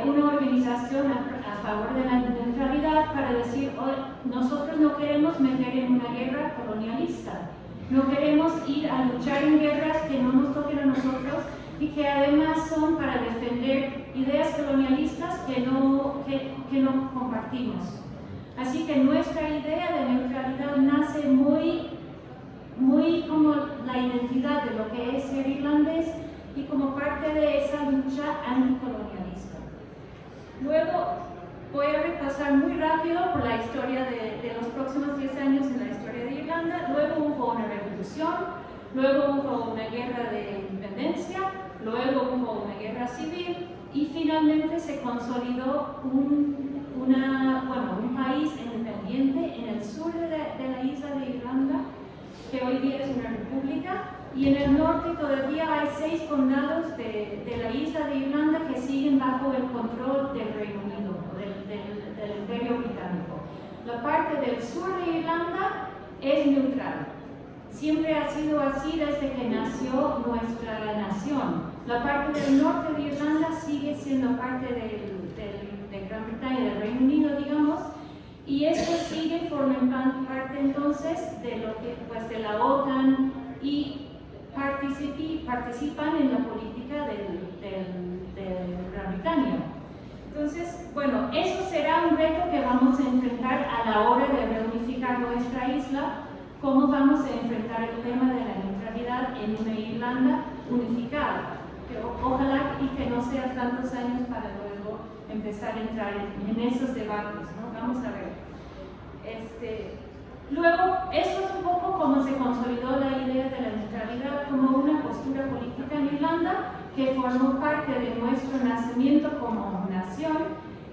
G: una organización a favor de la neutralidad, para decir, nosotros no queremos meter en una guerra colonialista, no queremos ir a luchar en guerras que no nos toquen a nosotros y que además son para defender ideas colonialistas que no compartimos. Así que nuestra idea de neutralidad nace muy como la identidad de lo que es ser irlandés y como parte de esa lucha anticolonialista. Luego voy a repasar muy rápido por la historia de los próximos 10 años en la historia de Irlanda. Luego hubo una revolución, luego hubo una guerra de independencia, luego hubo una guerra civil y finalmente se consolidó un país independiente en el sur de la isla de Irlanda, que hoy día es una república, y en el norte todavía hay 6 condados de la isla de Irlanda que siguen bajo el control del Reino Unido, del Imperio Británico. La parte del sur de Irlanda es neutral. Siempre ha sido así desde que nació nuestra nación. La parte del norte de Irlanda sigue siendo parte de Gran Bretaña, del Reino Unido, digamos, y estos siguen formando parte entonces de lo que, pues, de la OTAN y participan en la política de Gran Bretaña. Entonces, bueno, eso será un reto que vamos a enfrentar a la hora de reunificar nuestra isla. ¿Cómo vamos a enfrentar el tema de la neutralidad en una Irlanda unificada? Ojalá y que no sea tantos años para luego empezar a entrar en esos debates, ¿no? Vamos a ver. Luego, esto es un poco cómo se consolidó la idea de la neutralidad como una postura política en Irlanda que formó parte de nuestro nacimiento como nación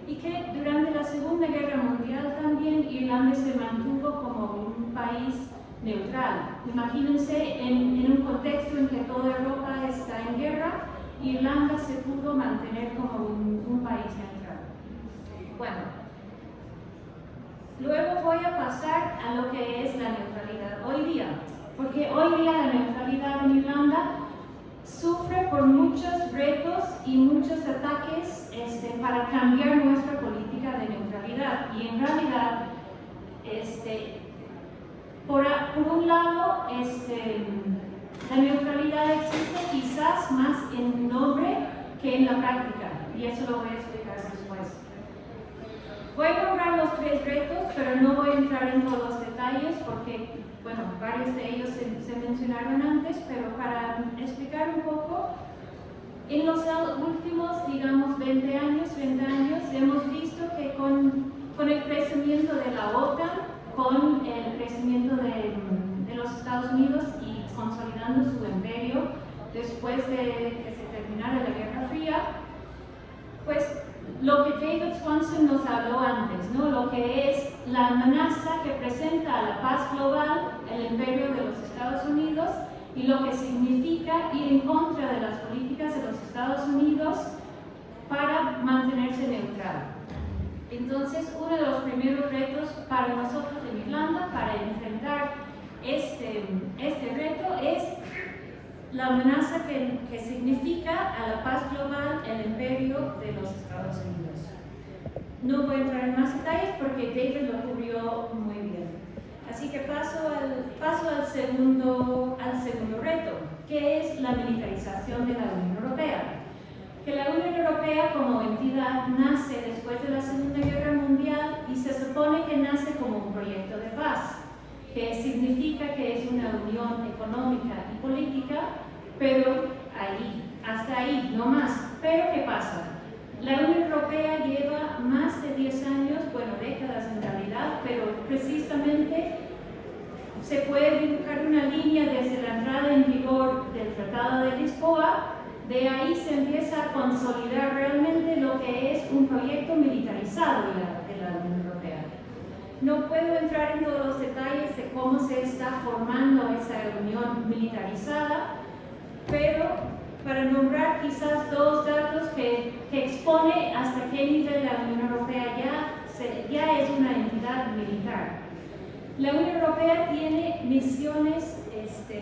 G: y que durante la Segunda Guerra Mundial también Irlanda se mantuvo como un país neutral. Imagínense en un contexto en que toda Europa está en guerra, Irlanda se pudo mantener como un país neutral. Bueno. Luego voy a pasar a lo que es la neutralidad hoy día, porque hoy día la neutralidad en Irlanda sufre por muchos retos y muchos ataques para cambiar nuestra política de neutralidad. Y en realidad, por un lado, la neutralidad existe quizás más en nombre que en la práctica, y eso lo voy a explicar después. Voy a nombrar los 3 3 retos, pero no voy a entrar en todos los detalles porque, bueno, varios de ellos se mencionaron antes, pero para explicar un poco, en los últimos, digamos, 20 años, 30 años, hemos visto que con el crecimiento de la OTAN, con el crecimiento de los Estados Unidos y consolidando su imperio después de que se terminara la Guerra Fría, pues lo que David Swanson nos habló antes, ¿no? Lo que es la amenaza que presenta a la paz global el imperio de los Estados Unidos y lo que significa ir en contra de las políticas de los Estados Unidos para mantenerse neutral. Entonces, uno de los primeros retos para nosotros en Irlanda, para enfrentar este reto, es la amenaza que significa a la paz global el imperio de los Estados Unidos. No voy a entrar en más detalles porque David lo cubrió muy bien. Así que paso al segundo reto, que es la militarización de la Unión Europea. Que la Unión Europea como entidad nace después de la Segunda Guerra Mundial y se supone que nace como un proyecto de paz, que significa que es una unión económica y política, pero hasta ahí, no más. Pero ¿qué pasa? La Unión Europea lleva más de 10 años, bueno, décadas en realidad, pero precisamente se puede dibujar una línea desde la entrada en vigor del Tratado de Lisboa. De ahí se empieza a consolidar realmente lo que es un proyecto militarizado de la Unión Europea. No puedo entrar en todos los detalles de cómo se está formando esa unión militarizada, pero para nombrar quizás 2 datos que expone hasta qué nivel la Unión Europea ya es una entidad militar. La Unión Europea tiene misiones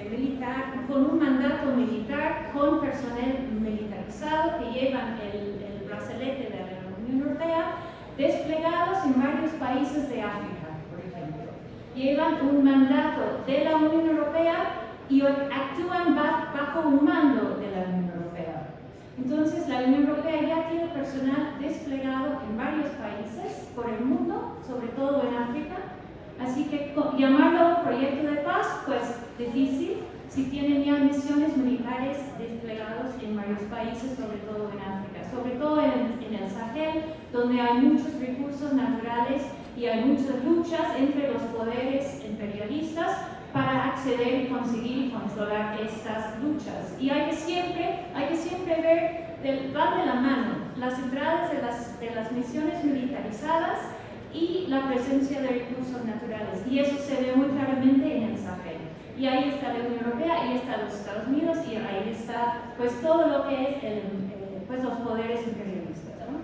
G: militar, con un mandato militar, con personal militarizado que llevan el brazalete de la Unión Europea, desplegados en varios países de África, por ejemplo. Llevan un mandato de la Unión Europea y actúan bajo un mando de la Unión Europea. Entonces, la Unión Europea ya tiene personal desplegado en varios países por el mundo, sobre todo en África. Así que llamarlo proyecto de paz, pues difícil, si tienen ya misiones militares desplegados en varios países, sobre todo en África, sobre todo en el Sahel, donde hay muchos recursos naturales y hay muchas luchas entre los poderes imperialistas para acceder y conseguir y controlar estas luchas. Y hay que siempre ver, van de la mano, las entradas de las misiones militarizadas y la presencia de recursos naturales. Y eso se ve muy claramente en el Sahel. Y ahí está la Unión Europea, ahí están los Estados Unidos y ahí está pues todo lo que es pues los poderes imperialistas, ¿no?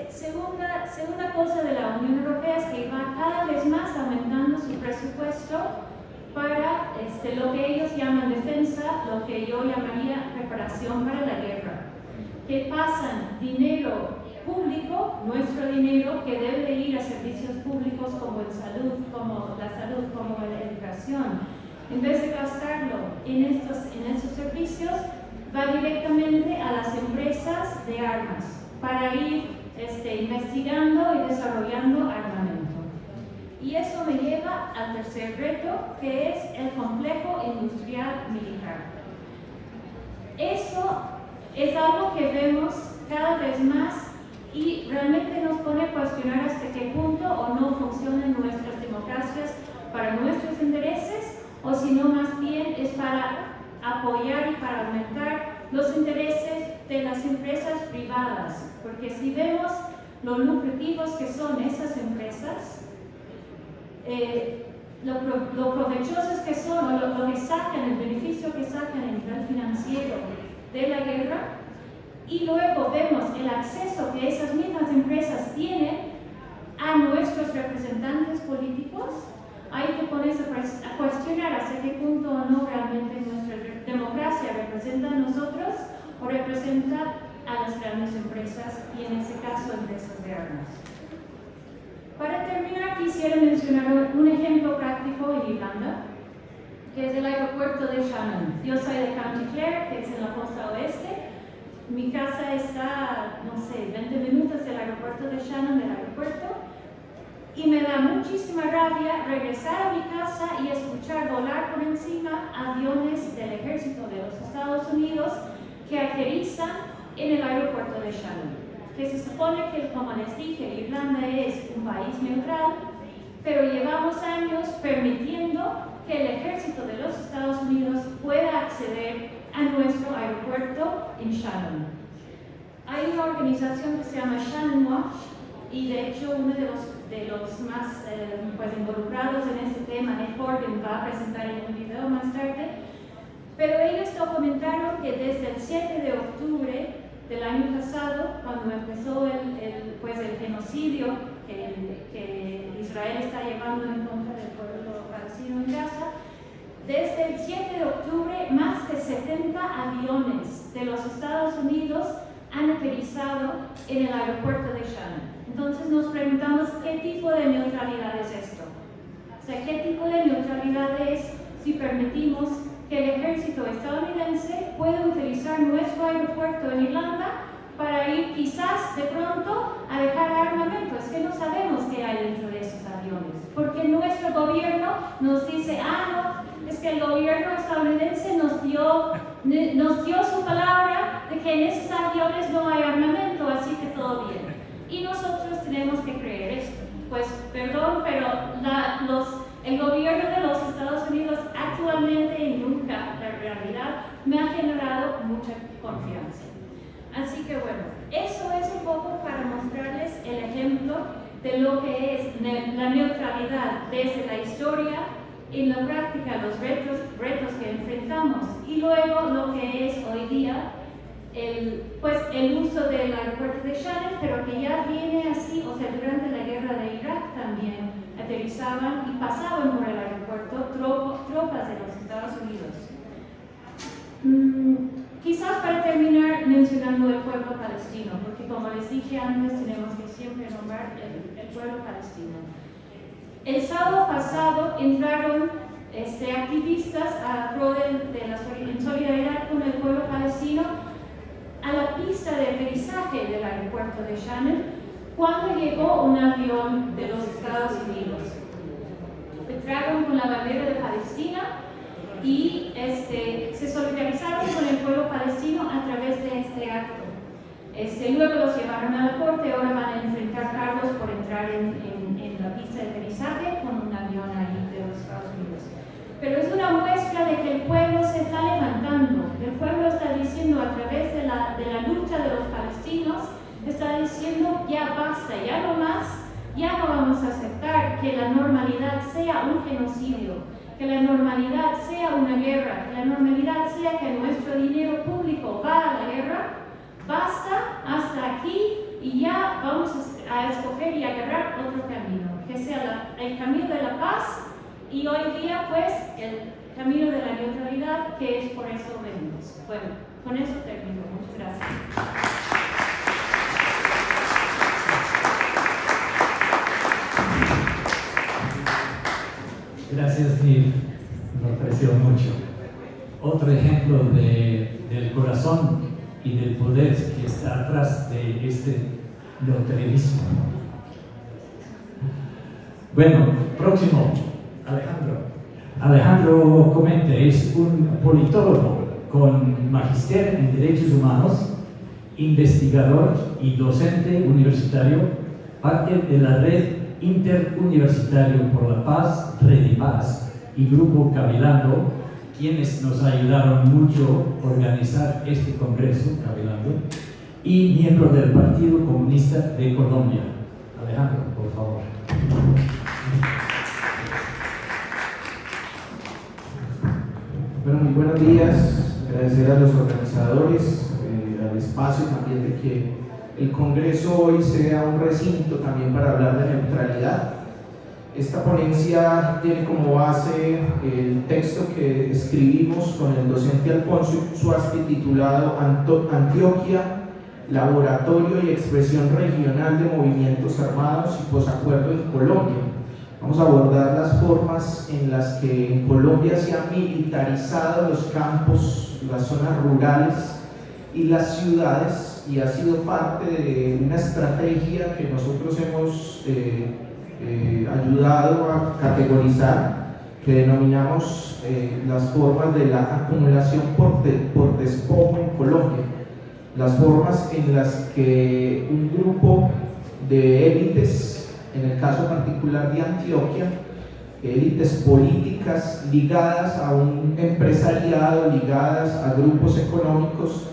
G: Segunda cosa de la Unión Europea es que va cada vez más aumentando su presupuesto para lo que ellos llaman defensa, lo que yo llamaría preparación para la guerra. Que pasan dinero público, nuestro dinero, que debe de ir a servicios públicos como la salud, como la educación. En vez de gastarlo en estos servicios, va directamente a las empresas de armas para ir investigando y desarrollando armamento. Y eso me lleva al tercer reto, que es el complejo industrial militar. Eso es algo que vemos cada vez más y realmente nos pone a cuestionar hasta qué punto o no funcionan nuestras democracias para nuestros intereses, o si no, más bien es para apoyar y para aumentar los intereses de las empresas privadas. Porque si vemos lo lucrativos que son esas empresas, lo provechosas que son, o lo que sacan, el beneficio que sacan a nivel financiero de la guerra, y luego vemos el acceso que esas mismas empresas tienen a nuestros representantes políticos, hay que ponerse a cuestionar hasta qué punto o no realmente nuestra democracia representa a nosotros o representa a las grandes empresas, y en ese caso empresas de armas. Para terminar, quisiera mencionar un ejemplo práctico en Irlanda, que es el aeropuerto de Shannon. Yo soy de County Clare, que es en la costa oeste. Mi casa está, no sé, 20 minutos del aeropuerto de Shannon, del aeropuerto. y me da muchísima rabia regresar a mi casa y escuchar volar por encima aviones del ejército de los Estados Unidos que aterrizan en el aeropuerto de Shannon, que se supone que, como les dije, Irlanda es un país neutral, pero llevamos años permitiendo que el ejército de los Estados Unidos pueda acceder a nuestro aeropuerto en Shannon. Hay una organización que se llama Shannon Watch, y de hecho uno de los más pues, involucrados en este tema, Ned Horgan, va a presentar en un video más tarde, pero ellos documentaron que desde el 7 de octubre del año pasado, cuando empezó el genocidio que Israel está llevando en contra del pueblo palestino en Gaza, desde el 7 de octubre más de 70 aviones de los Estados Unidos han aterrizado en el aeropuerto de Shannon. Entonces nos preguntamos qué tipo de neutralidad es esto. O sea, qué tipo de neutralidad es si permitimos que el ejército estadounidense pueda utilizar nuestro aeropuerto en Irlanda para ir quizás de pronto a dejar armamento. Es que no sabemos qué hay dentro de esos aviones, porque nuestro gobierno nos dice, no, es que el gobierno estadounidense nos dio su palabra de que en esos aviones no hay armamento, así que todo bien. Y nosotros tenemos que creer esto. Pues perdón, pero el gobierno de los Estados Unidos actualmente y nunca, la realidad, me ha generado mucha confianza. Así que bueno, eso es un poco para mostrarles el ejemplo de lo que es la neutralidad desde la historia, en la práctica, los retos que enfrentamos, y luego lo que es hoy día el uso del aeropuerto de Shannon, pero que ya viene así, o sea, durante la guerra de Irak también aterrizaban y pasaban por el aeropuerto tropas de los Estados Unidos. Quizás para terminar mencionando el pueblo palestino, porque como les dije antes, tenemos que siempre nombrar el pueblo palestino. El sábado pasado entraron activistas en solidaridad con el pueblo palestino a la pista de aterrizaje del aeropuerto de Shannon cuando llegó un avión de los Estados Unidos. Entraron con la bandera de Palestina y se solidarizaron con el pueblo palestino a través de este acto. Luego los llevaron a la corte, ahora van a enfrentar cargos por entrar en la pista de aterrizaje con un avión ahí de los Estados Unidos. Pero es una muestra de que el pueblo se está levantando. El pueblo está diciendo a través de la lucha de los palestinos, está diciendo ya basta, ya no más, ya no vamos a aceptar que la normalidad sea un genocidio, que la normalidad sea una guerra, que la normalidad sea que nuestro dinero público va a la guerra. Basta hasta aquí y ya vamos a escoger y agarrar otro camino, que sea el camino de la paz y hoy día pues el camino de la neutralidad, que es por eso venimos. Bueno, con eso termino. Muchas gracias.
A: Gracias, Nil. Me apreció mucho. Otro ejemplo del corazón y del poder que está atrás de este neutralismo. Bueno, próximo, Alejandro. Alejandro Comente es un politólogo con magister en Derechos Humanos, investigador y docente universitario, parte de la Red Interuniversitario por la Paz, Red y Paz, y Grupo Cabilando, quienes nos ayudaron mucho a organizar este congreso, Cabilando, y miembro del Partido Comunista de Colombia. Alejandro, por favor.
H: Bueno, muy buenos días. Agradecer a los organizadores, al espacio también de que el Congreso hoy sea un recinto también para hablar de neutralidad. Esta ponencia tiene como base el texto que escribimos con el docente Alfonso Suazpi titulado Antioquia, Laboratorio y Expresión Regional de Movimientos Armados y Posacuerdo en Colombia. Vamos a abordar las formas en las que en Colombia se han militarizado los campos, las zonas rurales y las ciudades, y ha sido parte de una estrategia que nosotros hemos ayudado a categorizar, que denominamos las formas de la acumulación por despojo en Colombia, las formas en las que un grupo de élites, en el caso particular de Antioquia, élites políticas ligadas a un empresariado, ligadas a grupos económicos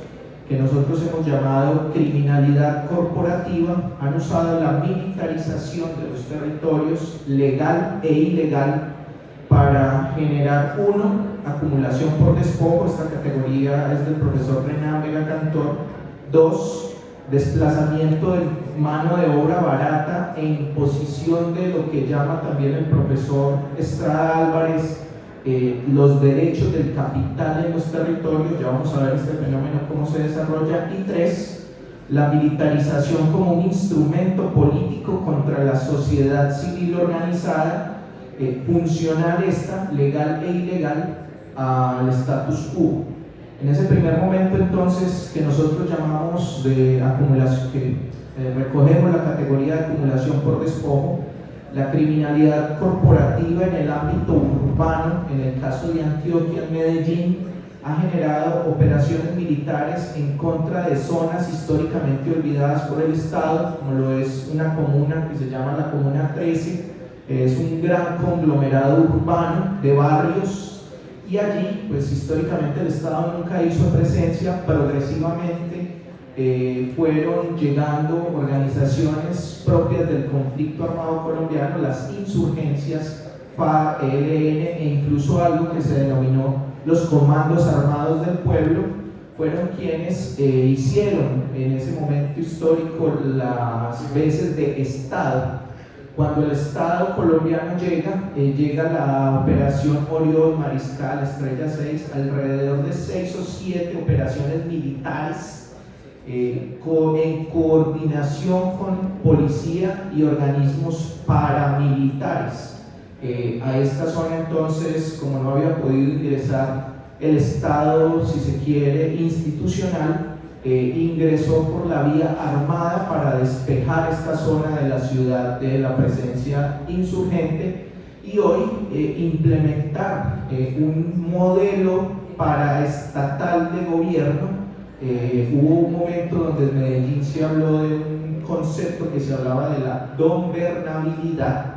H: que nosotros hemos llamado criminalidad corporativa, han usado la militarización de los territorios legal e ilegal para generar, uno, acumulación por despojo, esta categoría es del profesor Renan Vega Cantor; dos, desplazamiento de mano de obra barata e imposición de lo que llama también el profesor Estrada Álvarez los derechos del capital en los territorios. Ya vamos a ver este fenómeno cómo se desarrolla. Y tres, la militarización como un instrumento político contra la sociedad civil organizada, funcional esta, legal e ilegal, al status quo. En ese primer momento entonces, que nosotros llamamos de acumulación, que recogemos la categoría de acumulación por despojo, la criminalidad corporativa en el ámbito urbano, en el caso de Antioquia, en Medellín, ha generado operaciones militares en contra de zonas históricamente olvidadas por el Estado, como lo es una comuna que se llama la Comuna 13, es un gran conglomerado urbano de barrios, y allí, pues históricamente el Estado nunca hizo presencia. Progresivamente fueron llegando organizaciones propias del conflicto armado colombiano, las insurgencias, FARC, ELN, e incluso algo que se denominó los comandos armados del pueblo, fueron quienes hicieron en ese momento histórico las veces de Estado. Cuando el Estado colombiano llega la operación Orión, Mariscal, Estrella 6, alrededor de 6 o 7 operaciones militares en coordinación con policía y organismos paramilitares. A esta zona entonces, como no había podido ingresar el Estado, si se quiere, institucional, ingresó por la vía armada para despejar esta zona de la ciudad de la presencia insurgente, y hoy implementar un modelo paraestatal de gobierno. Hubo un momento donde en Medellín se habló de un concepto que se hablaba de la gobernabilidad,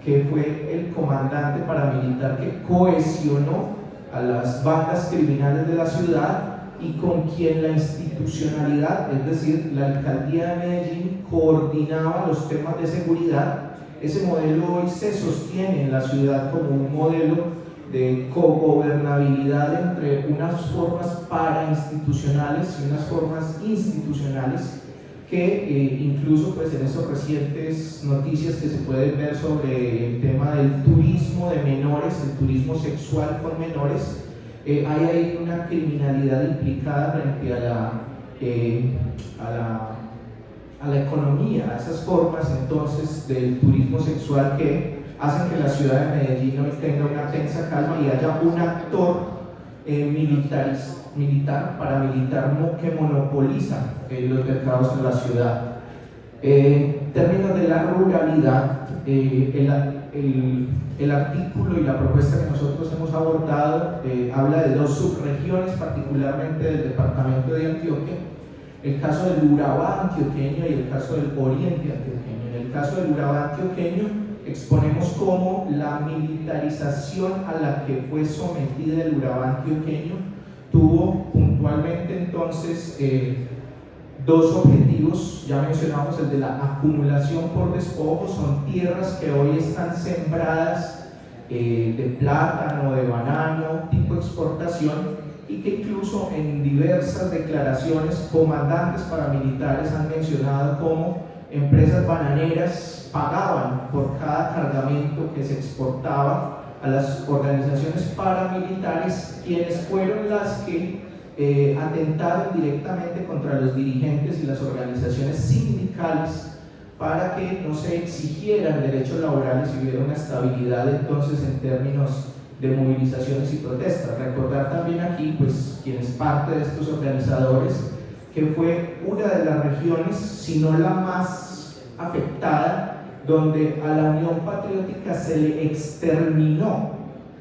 H: que fue el comandante paramilitar que cohesionó a las bandas criminales de la ciudad y con quien la institucionalidad, es decir, la alcaldía de Medellín, coordinaba los temas de seguridad. Ese modelo hoy se sostiene en la ciudad como un modelo de cogobernabilidad entre unas formas parainstitucionales y unas formas institucionales, que incluso pues en esas recientes noticias que se pueden ver sobre el tema del turismo de menores, el turismo sexual con menores, hay ahí una criminalidad implicada frente a la economía, a esas formas entonces del turismo sexual que hacen que la ciudad de Medellín hoy tenga una tensa calma y haya un actor paramilitar que monopoliza los mercados en la ciudad. En términos de la ruralidad, el artículo y la propuesta que nosotros hemos abordado habla de dos subregiones, particularmente del departamento de Antioquia: el caso del Urabá antioqueño y el caso del Oriente antioqueño. En el caso del Urabá antioqueño exponemos cómo la militarización a la que fue sometida el Urabá antioqueño tuvo puntualmente entonces dos objetivos. Ya mencionamos el de la acumulación por despojo, son tierras que hoy están sembradas de plátano, de banano, tipo exportación, y que incluso en diversas declaraciones comandantes paramilitares han mencionado cómo empresas bananeras pagaban por cada cargamento que se exportaba a las organizaciones paramilitares, quienes fueron las que atentaron directamente contra los dirigentes y las organizaciones sindicales para que no se exigieran derechos laborales y hubiera una estabilidad entonces en términos de movilizaciones y protestas. Recordar también aquí, pues, quien es parte de estos organizadores, que fue una de las regiones, si no la más afectada, donde a la Unión Patriótica se le exterminó,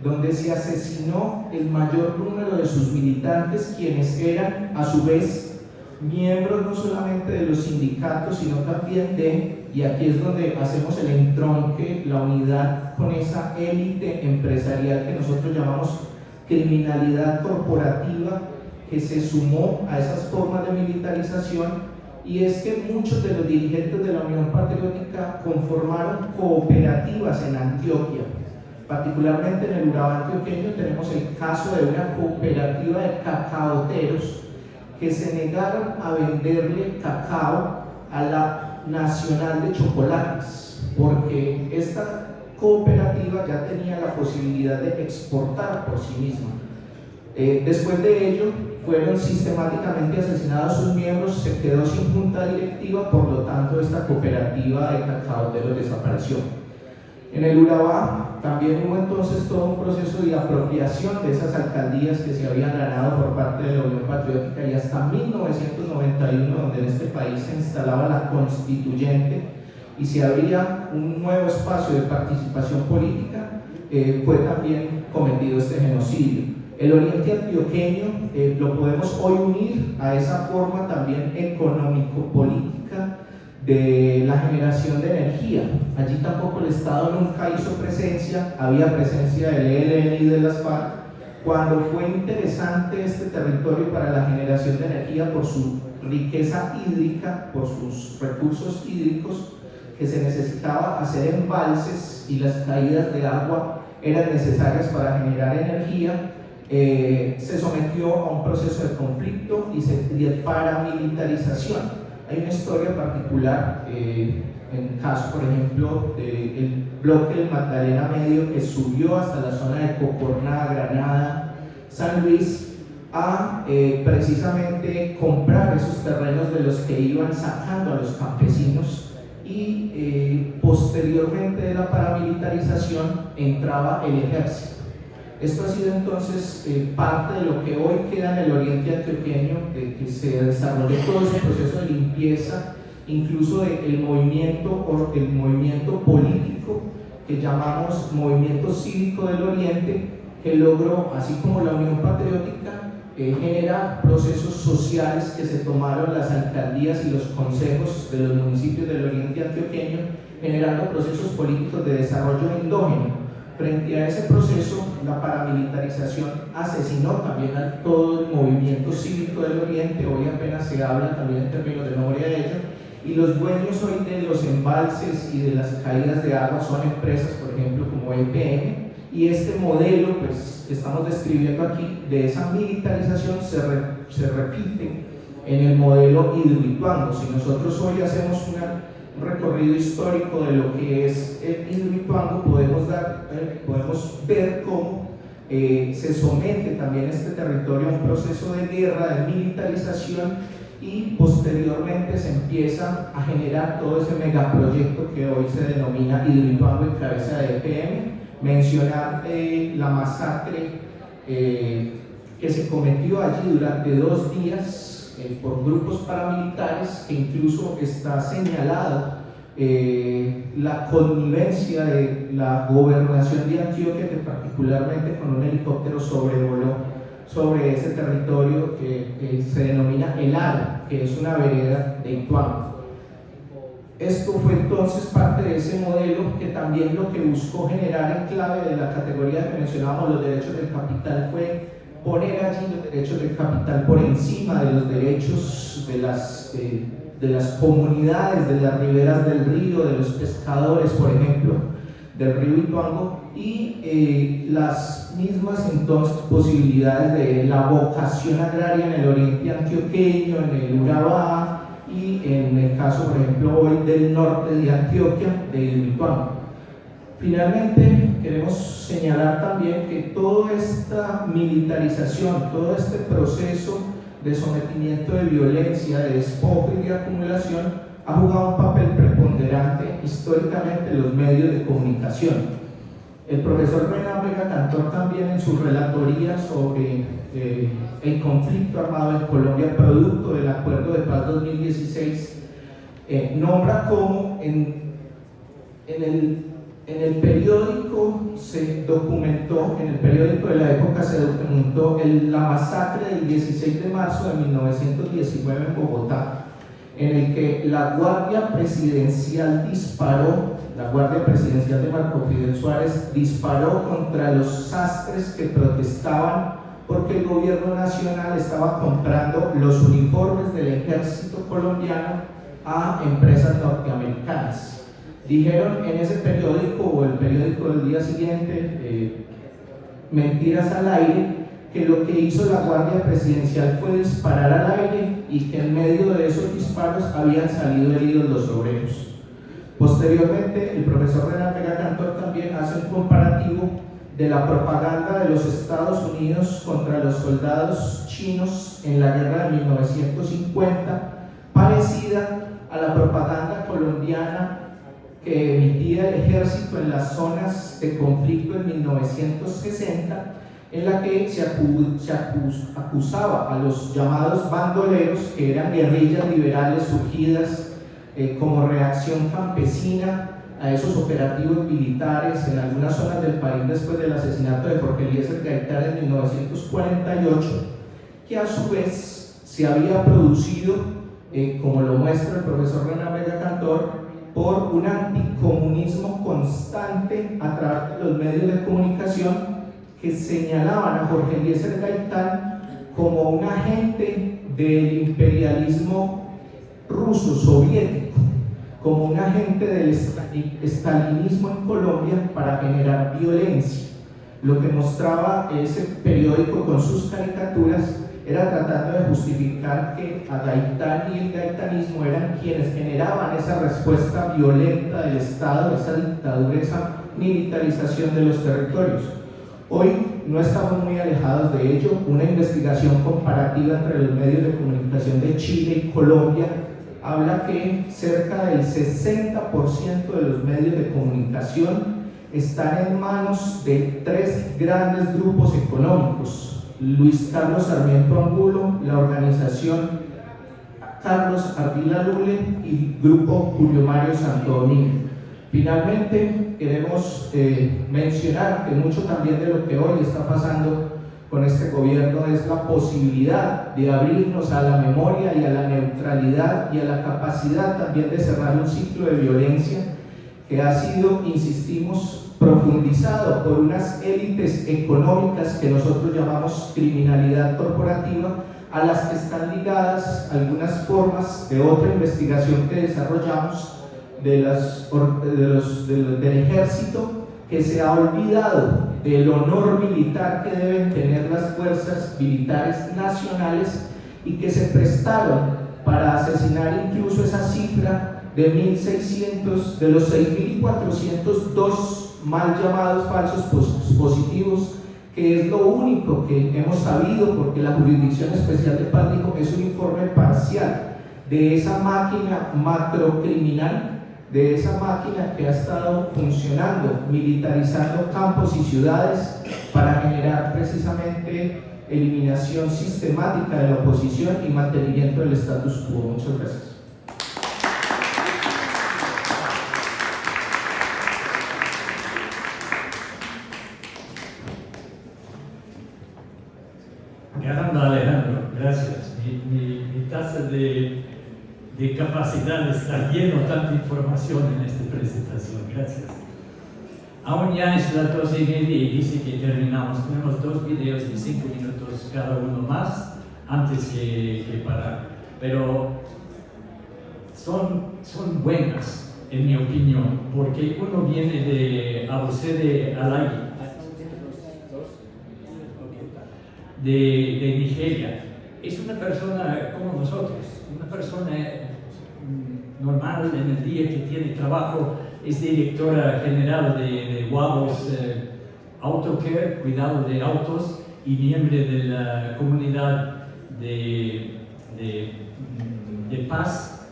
H: donde se asesinó el mayor número de sus militantes, quienes eran a su vez miembros no solamente de los sindicatos, sino también y aquí es donde hacemos el entronque, la unidad con esa élite empresarial que nosotros llamamos criminalidad corporativa, que se sumó a esas formas de militarización. Y es que muchos de los dirigentes de la Unión Patriótica conformaron cooperativas en Antioquia. Particularmente en el Urabá antioqueño tenemos el caso de una cooperativa de cacaoteros que se negaron a venderle cacao a la Nacional de Chocolates, porque esta cooperativa ya tenía la posibilidad de exportar por sí misma. Después de ello, fueron sistemáticamente asesinados sus miembros, se quedó sin junta directiva, por lo tanto esta cooperativa de cacaoteros desapareció. En el Urabá también hubo entonces todo un proceso de apropiación de esas alcaldías que se habían ganado por parte de la Unión Patriótica, y hasta 1991, donde en este país se instalaba la constituyente y se abría un nuevo espacio de participación política, fue también cometido este genocidio. El oriente antioqueño lo podemos hoy unir a esa forma también económico-política de la generación de energía. Allí tampoco el Estado nunca hizo presencia, había presencia del ELN y de las FARC. Cuando fue interesante este territorio para la generación de energía por su riqueza hídrica, por sus recursos hídricos, que se necesitaba hacer embalses y las caídas de agua eran necesarias para generar energía, se sometió a un proceso de conflicto y de paramilitarización. Hay una historia particular, en el caso, por ejemplo, del bloque del Magdalena Medio, que subió hasta la zona de Cocorná, Granada, San Luis, a precisamente comprar esos terrenos de los que iban sacando a los campesinos, y posteriormente de la paramilitarización entraba el ejército. Esto ha sido entonces parte de lo que hoy queda en el oriente antioqueño, de que se desarrolló todo ese proceso de limpieza, incluso del movimiento político que llamamos Movimiento Cívico del Oriente, que logró, así como la Unión Patriótica, generar procesos sociales que se tomaron las alcaldías y los consejos de los municipios del oriente antioqueño, generando procesos políticos de desarrollo endógeno. Frente a ese proceso, la paramilitarización asesinó también a todo el movimiento cívico del Oriente. Hoy apenas se habla también en términos de memoria de ello, y los dueños hoy de los embalses y de las caídas de agua son empresas, por ejemplo, como EPM, y este modelo pues, que estamos describiendo aquí de esa militarización se repite en el modelo Hidroituango. Si nosotros hoy hacemos un recorrido histórico de lo que es el Hidroituango, podemos ver cómo se somete también este territorio a un proceso de guerra, de militarización, y posteriormente se empieza a generar todo ese megaproyecto que hoy se denomina Hidroituango en cabeza de EPM. Mencionar la masacre que se cometió allí durante 2 días por grupos paramilitares, que incluso está señalado la connivencia de la gobernación de Antioquia, que particularmente con un helicóptero sobrevoló sobre ese territorio que se denomina El Aro, que es una vereda de Ituango. Esto fue entonces parte de ese modelo, que también lo que buscó generar en clave de la categoría que mencionábamos, los derechos del capital, fue poner allí los derechos del capital por encima de los derechos de las comunidades de las riberas del río, de los pescadores, por ejemplo, del río Ituango, y las mismas entonces posibilidades de la vocación agraria en el oriente antioqueño, en el Urabá, y en el caso, por ejemplo, hoy del norte de Antioquia, de Hidroituango. Finalmente, queremos señalar también que toda esta militarización, todo este proceso de sometimiento de violencia, de despojo y de acumulación, ha jugado un papel preponderante históricamente en los medios de comunicación. El profesor Renan Vega Cantor también, en su relatoría sobre el conflicto armado en Colombia producto del Acuerdo de Paz 2016, nombra cómo en En el periódico se documentó, en el periódico de la época se documentó la masacre del 16 de marzo de 1919 en Bogotá, en el que la Guardia Presidencial de Marco Fidel Suárez disparó contra los sastres que protestaban porque el gobierno nacional estaba comprando los uniformes del ejército colombiano a empresas norteamericanas. Dijeron en ese periódico o el periódico del día siguiente, Mentiras al Aire, que lo que hizo la Guardia Presidencial fue disparar al aire y que en medio de esos disparos habían salido heridos los obreros. Posteriormente, el profesor Renan Vega Cantor también hace un comparativo de la propaganda de los Estados Unidos contra los soldados chinos en la guerra de 1950, parecida a la propaganda colombiana que emitía el ejército en las zonas de conflicto en 1960, en la que se acusaba a los llamados bandoleros, que eran guerrillas liberales surgidas como reacción campesina a esos operativos militares en algunas zonas del país después del asesinato de Jorge Eliezer Gaitán en 1948, que a su vez se había producido, como lo muestra el profesor Renan Vega Cantor, por un anticomunismo constante a través de los medios de comunicación que señalaban a Jorge Eliezer Gaitán como un agente del imperialismo ruso soviético, como un agente del estalinismo en Colombia para generar violencia. Lo que mostraba ese periódico con sus caricaturas era tratando de justificar que a Gaitán y el gaitanismo eran quienes generaban esa respuesta violenta del Estado, esa dictadura, esa militarización de los territorios. Hoy no estamos muy alejados de ello. Una investigación comparativa entre los medios de comunicación de Chile y Colombia habla que cerca del 60% de los medios de comunicación están en manos de tres grandes grupos económicos: Luis Carlos Sarmiento Angulo, la organización Carlos Ardila Lule y Grupo Julio Mario Santo Domingo. Finalmente, queremos mencionar que mucho también de lo que hoy está pasando con este gobierno es la posibilidad de abrirnos a la memoria y a la neutralidad y a la capacidad también de cerrar un ciclo de violencia que ha sido, insistimos, profundizado por unas élites económicas que nosotros llamamos criminalidad corporativa, a las que están ligadas algunas formas de otra investigación que desarrollamos del ejército, que se ha olvidado del honor militar que deben tener las fuerzas militares nacionales y que se prestaron para asesinar incluso esa cifra de 1.600, de los 6.402 mal llamados falsos positivos, que es lo único que hemos sabido, porque la Jurisdicción Especial de Paz dijo que es un informe parcial de esa máquina macrocriminal, de esa máquina que ha estado funcionando, militarizando campos y ciudades para generar precisamente eliminación sistemática de la oposición y mantenimiento del status quo. Muchas gracias.
A: Caramba, Alejandro, gracias. Mi taza de capacidad está lleno de tanta información en esta presentación. Gracias. Aún ya es las 12:30 y dice que terminamos. Tenemos 2 videos de 5 minutos cada uno más antes que parar. Pero son buenas, en mi opinión, porque uno viene de Abosede Alagi, de Nigeria. Es una persona como nosotros, una persona normal en el día que tiene trabajo. Es directora general de Wabos Autocare, cuidado de autos, y miembro de la comunidad de Paz,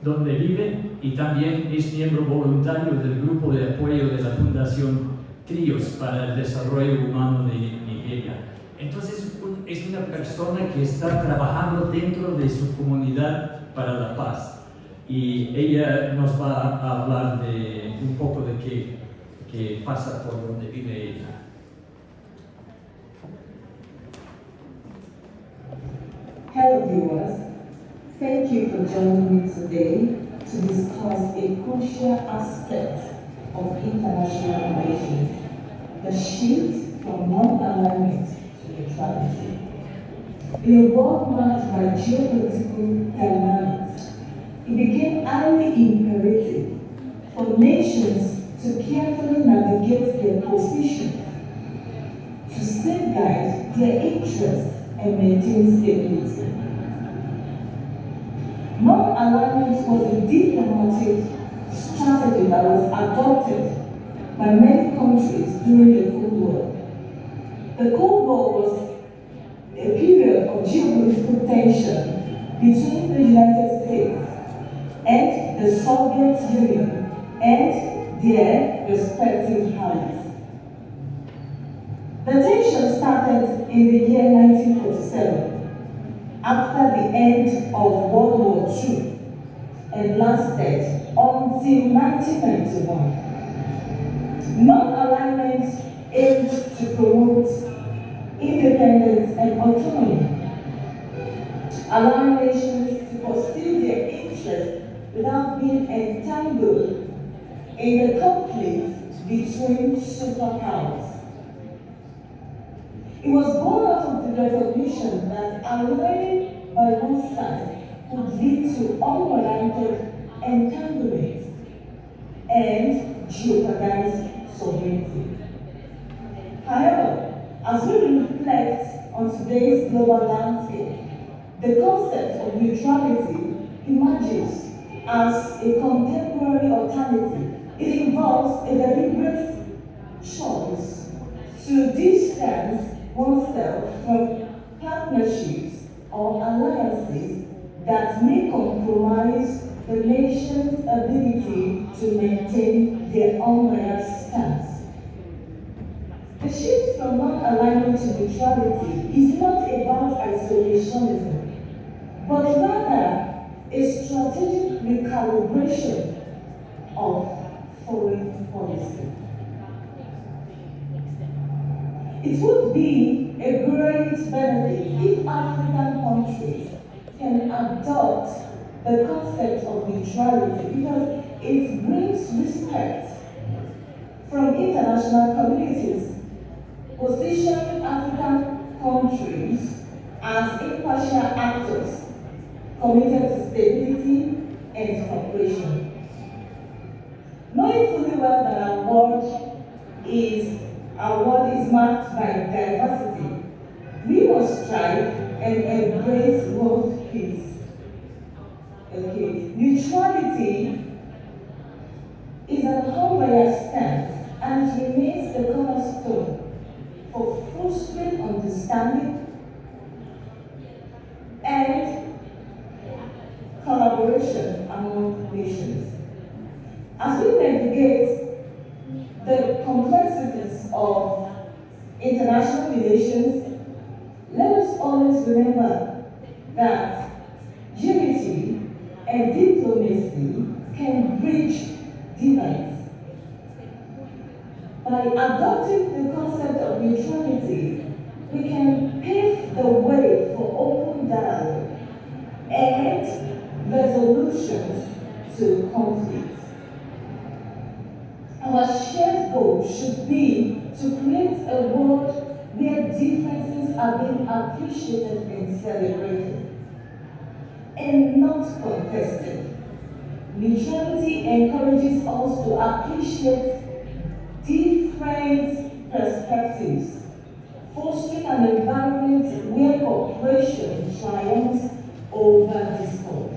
A: donde vive, y también es miembro voluntario del grupo de apoyo de la Fundación Tríos para el Desarrollo Humano de Nigeria. Entonces es una persona que está trabajando dentro de su comunidad para la paz. y ella nos va a hablar de un poco de qué pasa por donde vive ella.
I: Hello viewers, thank you for joining me today to discuss a crucial aspect of international relations, the shift from non-alignment to neutrality. In a world marked by geopolitical dynamics, it became highly imperative for nations to carefully navigate their position, to safeguard their interests and maintain stability. Non-alignment was a diplomatic strategy that was adopted by many countries during the Cold War. The Cold War was a period of geopolitical tension between the United States and the Soviet Union and their respective allies. The tension started in the year 1947, after the end of World War II, and lasted until 1991. Non-alignment aimed to promote independence and autonomy, allowing nations to pursue their interests without being entangled in the conflict between superpowers. It was born out of the recognition that aligning by one side would lead to unwarranted entanglement and jeopardize sovereignty. However, as we reflect on today's global landscape, the concept of neutrality emerges as a contemporary alternative. It involves a deliberate choice to distance oneself from partnerships or alliances that may compromise the nation's ability to maintain their unbiased stance. The shift from non-alignment to neutrality is not about isolationism, but rather a strategic recalibration of foreign policy. It would be a great benefit if African countries can adopt the concept of neutrality because it brings respect from international communities, positioning African countries as impartial actors committed to stability and cooperation. Knowing fully well that our world is marked by diversity, we must strive and embrace world peace. Okay. Neutrality is an unbiased stance and it remains the cornerstone for fostering understanding and collaboration among nations. As we navigate the complexities of international relations, let us always remember that unity and diplomacy can bridge divides. By adopting the concept of neutrality, we can pave the way for open dialogue and resolutions to conflicts. Our shared goal should be to create a world where differences are being appreciated and celebrated, and not contested. Neutrality encourages us to appreciate different perspectives, fostering an environment where cooperation triumphs over discord.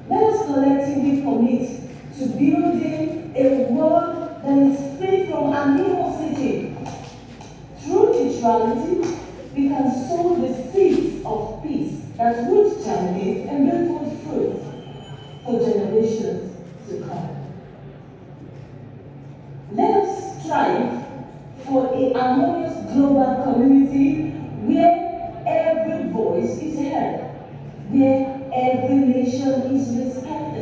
I: Let us collectively commit to building a world that is free from animosity. Through neutrality, we can sow the seeds of peace that would germinate and bear good fruit for generations to come. Let us strive for a harmonious global community where every voice is heard, where every nation is respected,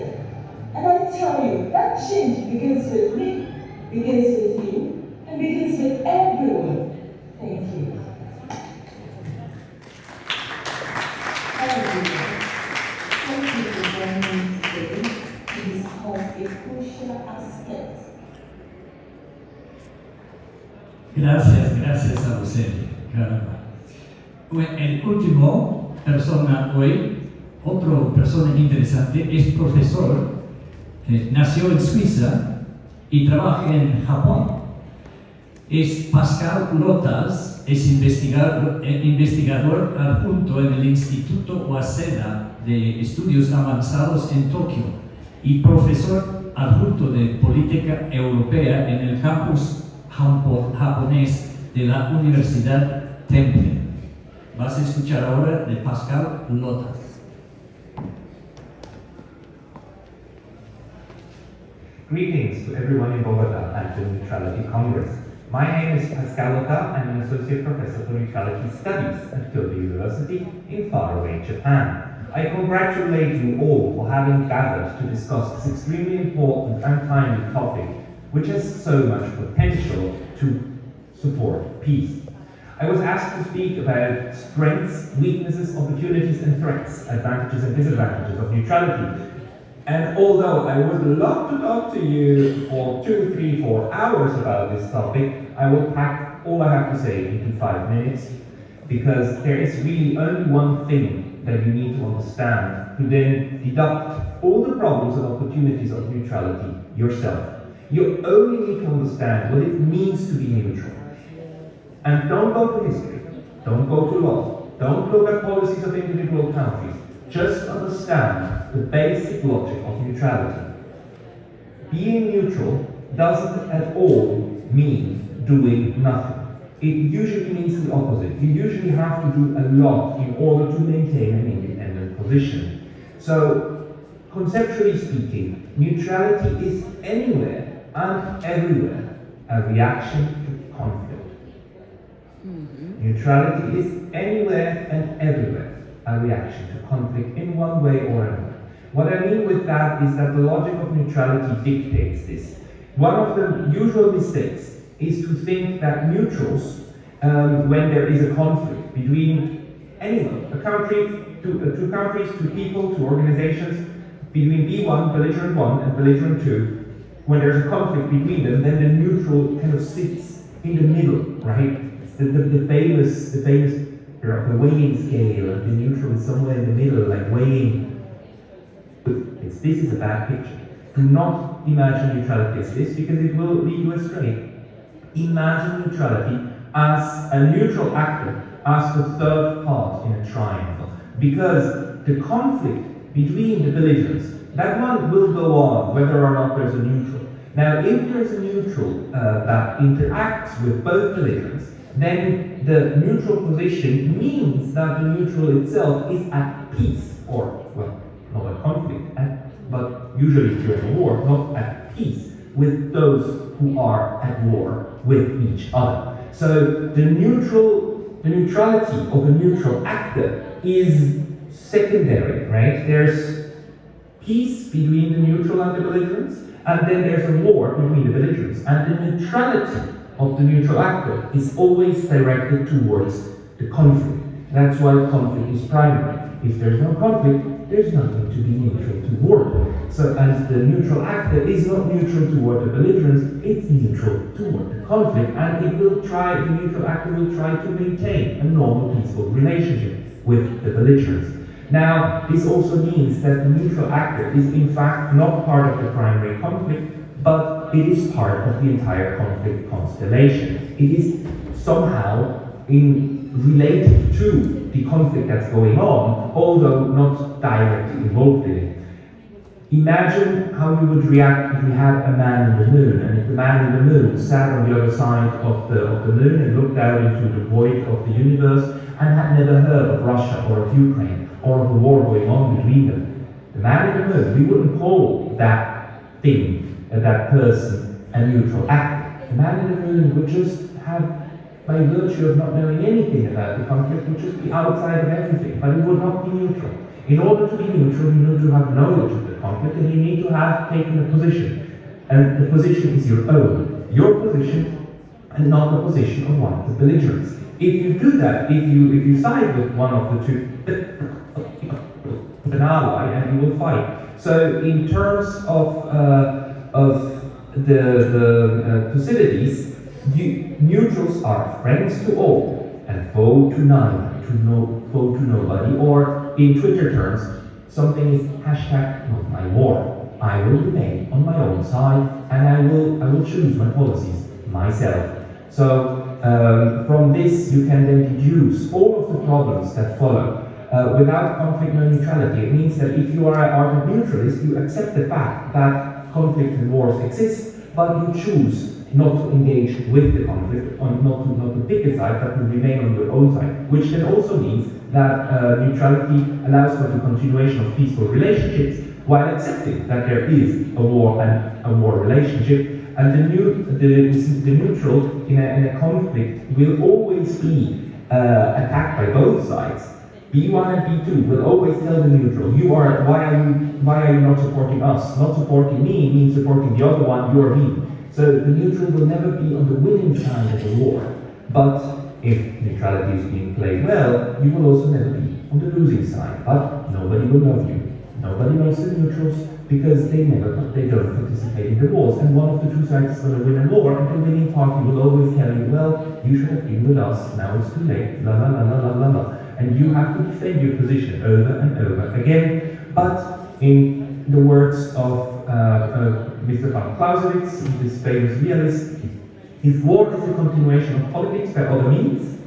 I: tell you, that change begins with me, begins with you, and begins with everyone. Thank you. Thank you for joining me today to discuss a crucial aspect.
A: Gracias a usted, caramba. Bueno, el último persona hoy, otra persona interesante, es profesor, nació en Suiza y trabaja en Japón. Es Pascal Lotas, es investigador adjunto en el Instituto Waseda de Estudios Avanzados en Tokio y profesor adjunto de Política Europea en el campus japonés de la Universidad Temple. Vas a escuchar ahora de Pascal Lotas.
J: Greetings to everyone in Bogota at the Neutrality Congress. My name is Pascal Lotas. I'm an Associate Professor for Neutrality Studies at Kyoto University in faraway Japan. I congratulate you all for having gathered to discuss this extremely important and timely topic, which has so much potential to support peace. I was asked to speak about strengths, weaknesses, opportunities and threats, advantages and disadvantages of neutrality. And although I would love to talk to you for 2, 3, 4 hours about this topic, I will pack all I have to say into 5 minutes, because there is really only one thing that you need to understand to then deduct all the problems and opportunities of neutrality yourself. You only need to understand what it means to be neutral. And don't go to history, don't go to law, don't look at policies of individual countries. Just understand the basic logic of neutrality. Being neutral doesn't at all mean doing nothing. It usually means the opposite. You usually have to do a lot in order to maintain an independent position. So, conceptually speaking, neutrality is anywhere and everywhere a reaction to conflict. Neutrality is anywhere and everywhere a reaction to conflict in one way or another. What I mean with that is that the logic of neutrality dictates this. One of the usual mistakes is to think that neutrals, when there is a conflict between anyone, a country, two countries, two people, two organizations, between B1, belligerent 1, and belligerent 2, when there's a conflict between them, then the neutral kind of sits in the middle, right? The famous the weighing scale, and the neutral is somewhere in the middle, like weighing. This is a bad picture. Do not imagine neutrality as this, because it will lead you astray. Imagine neutrality as a neutral actor, as the third part in a triangle. Because the conflict between the belligerents, that one will go on whether or not there's a neutral. Now, if there's a neutral that interacts with both belligerents, then the neutral position means that the neutral itself is at peace, or, well, not at conflict, but usually during a war, not at peace with those who are at war with each other. So the neutrality of a neutral actor is secondary, right? There's peace between the neutral and the belligerents, and then there's a war between the belligerents, and the neutrality of the neutral actor is always directed towards the conflict. That's why conflict is primary. If there's no conflict, there's nothing to be neutral toward. So, as the neutral actor is not neutral toward the belligerents, it's neutral toward the conflict, and the neutral actor will try to maintain a normal, peaceful relationship with the belligerents. Now, this also means that the neutral actor is in fact not part of the primary conflict, but it is part of the entire conflict constellation. It is somehow related to the conflict that's going on, although not directly involved in it. Imagine how you would react if you had a man in the moon, and if the man in the moon sat on the other side of the moon and looked out into the void of the universe and had never heard of Russia or of Ukraine or of a war going on between them. The man in the moon, we wouldn't call that thing, that person, a neutral actor. The man in the moon would just have, by virtue of not knowing anything about the conflict, would just be outside of everything, but it would not be neutral. In order to be neutral, you need to have knowledge of the conflict, and you need to have taken a position. And the position is your own, your position, and not the position of one of the belligerents. If you do that, if you side with one of the two, an ally, and you will fight. So in terms of the Thucydides, neutrals are friends to all and foe to none, foe to nobody, or in Twitter terms, something is hashtag not my war. I will remain on my own side, and I will choose my policies myself. So from this you can then deduce all of the problems that follow. Without conflict, no neutrality. It means that if you are a neutralist, you accept the fact that conflict and wars exist, but you choose not to engage with the conflict, not to pick a side, but to remain on your own side, which then also means that neutrality allows for the continuation of peaceful relationships while accepting that there is a war and a war relationship. And the neutral in a conflict will always be attacked by both sides. B1 and B2 will always tell the neutral, why are you not supporting us? Not supporting me means supporting the other one, you're me. So the neutral will never be on the winning side of the war. But if neutrality is being played well, you will also never be on the losing side. But nobody will love you. Nobody loves the neutrals because they don't participate in the wars. And one of the two sides is going to win a war, and the winning party will always tell you, well, you should have been with us, now it's too late, la la la la la la la. And you have to defend your position over and over again. But in the words of Mr. von Clausewitz, this famous realist, if war is the continuation of politics by other means,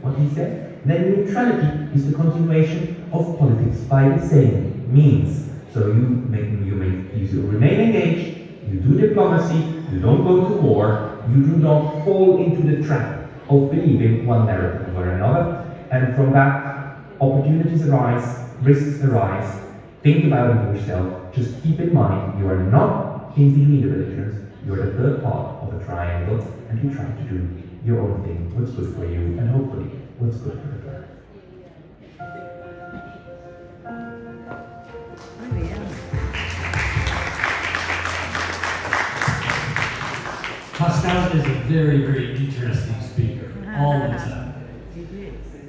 J: what he said, then neutrality is the continuation of politics by the same means. So you remain engaged, you do diplomacy, you don't go to war, you do not fall into the trap of believing one narrative or another. And from that, opportunities arise, risks arise. Think about it yourself. Just keep in mind, you are not in the belligerents. You are the third part of a triangle, and you try to do your own thing, what's good for you, and hopefully what's good for the third.
A: Pascal is a very, very interesting speaker, all the time.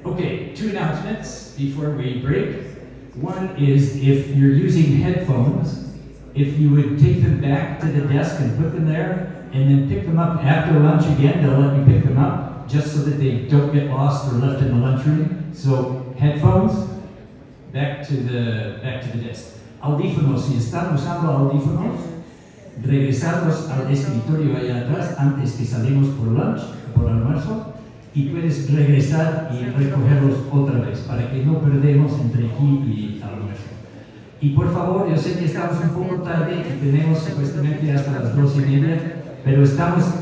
A: Okay, two announcements before we break. One is if you're using headphones, if you would take them back to the desk and put them there, and then pick them up after lunch again, they'll let me pick them up, just so that they don't get lost or left in the lunchroom. So headphones, back to the desk. Audífonos, si están usando audífonos, regresarlos al escritorio allá atrás antes que salimos por lunch, por almuerzo, y puedes regresar y recogerlos otra vez para que no perdemos entre aquí y almuerzo. Y por favor, yo sé que estamos un poco tarde y tenemos supuestamente hasta las 2:30, pero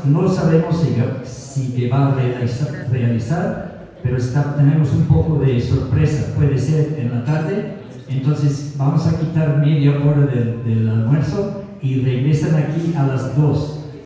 A: no sabemos si que va a realizar, pero tenemos un poco de sorpresa, puede ser en la tarde, entonces vamos a quitar media hora del almuerzo y regresan aquí a las 2.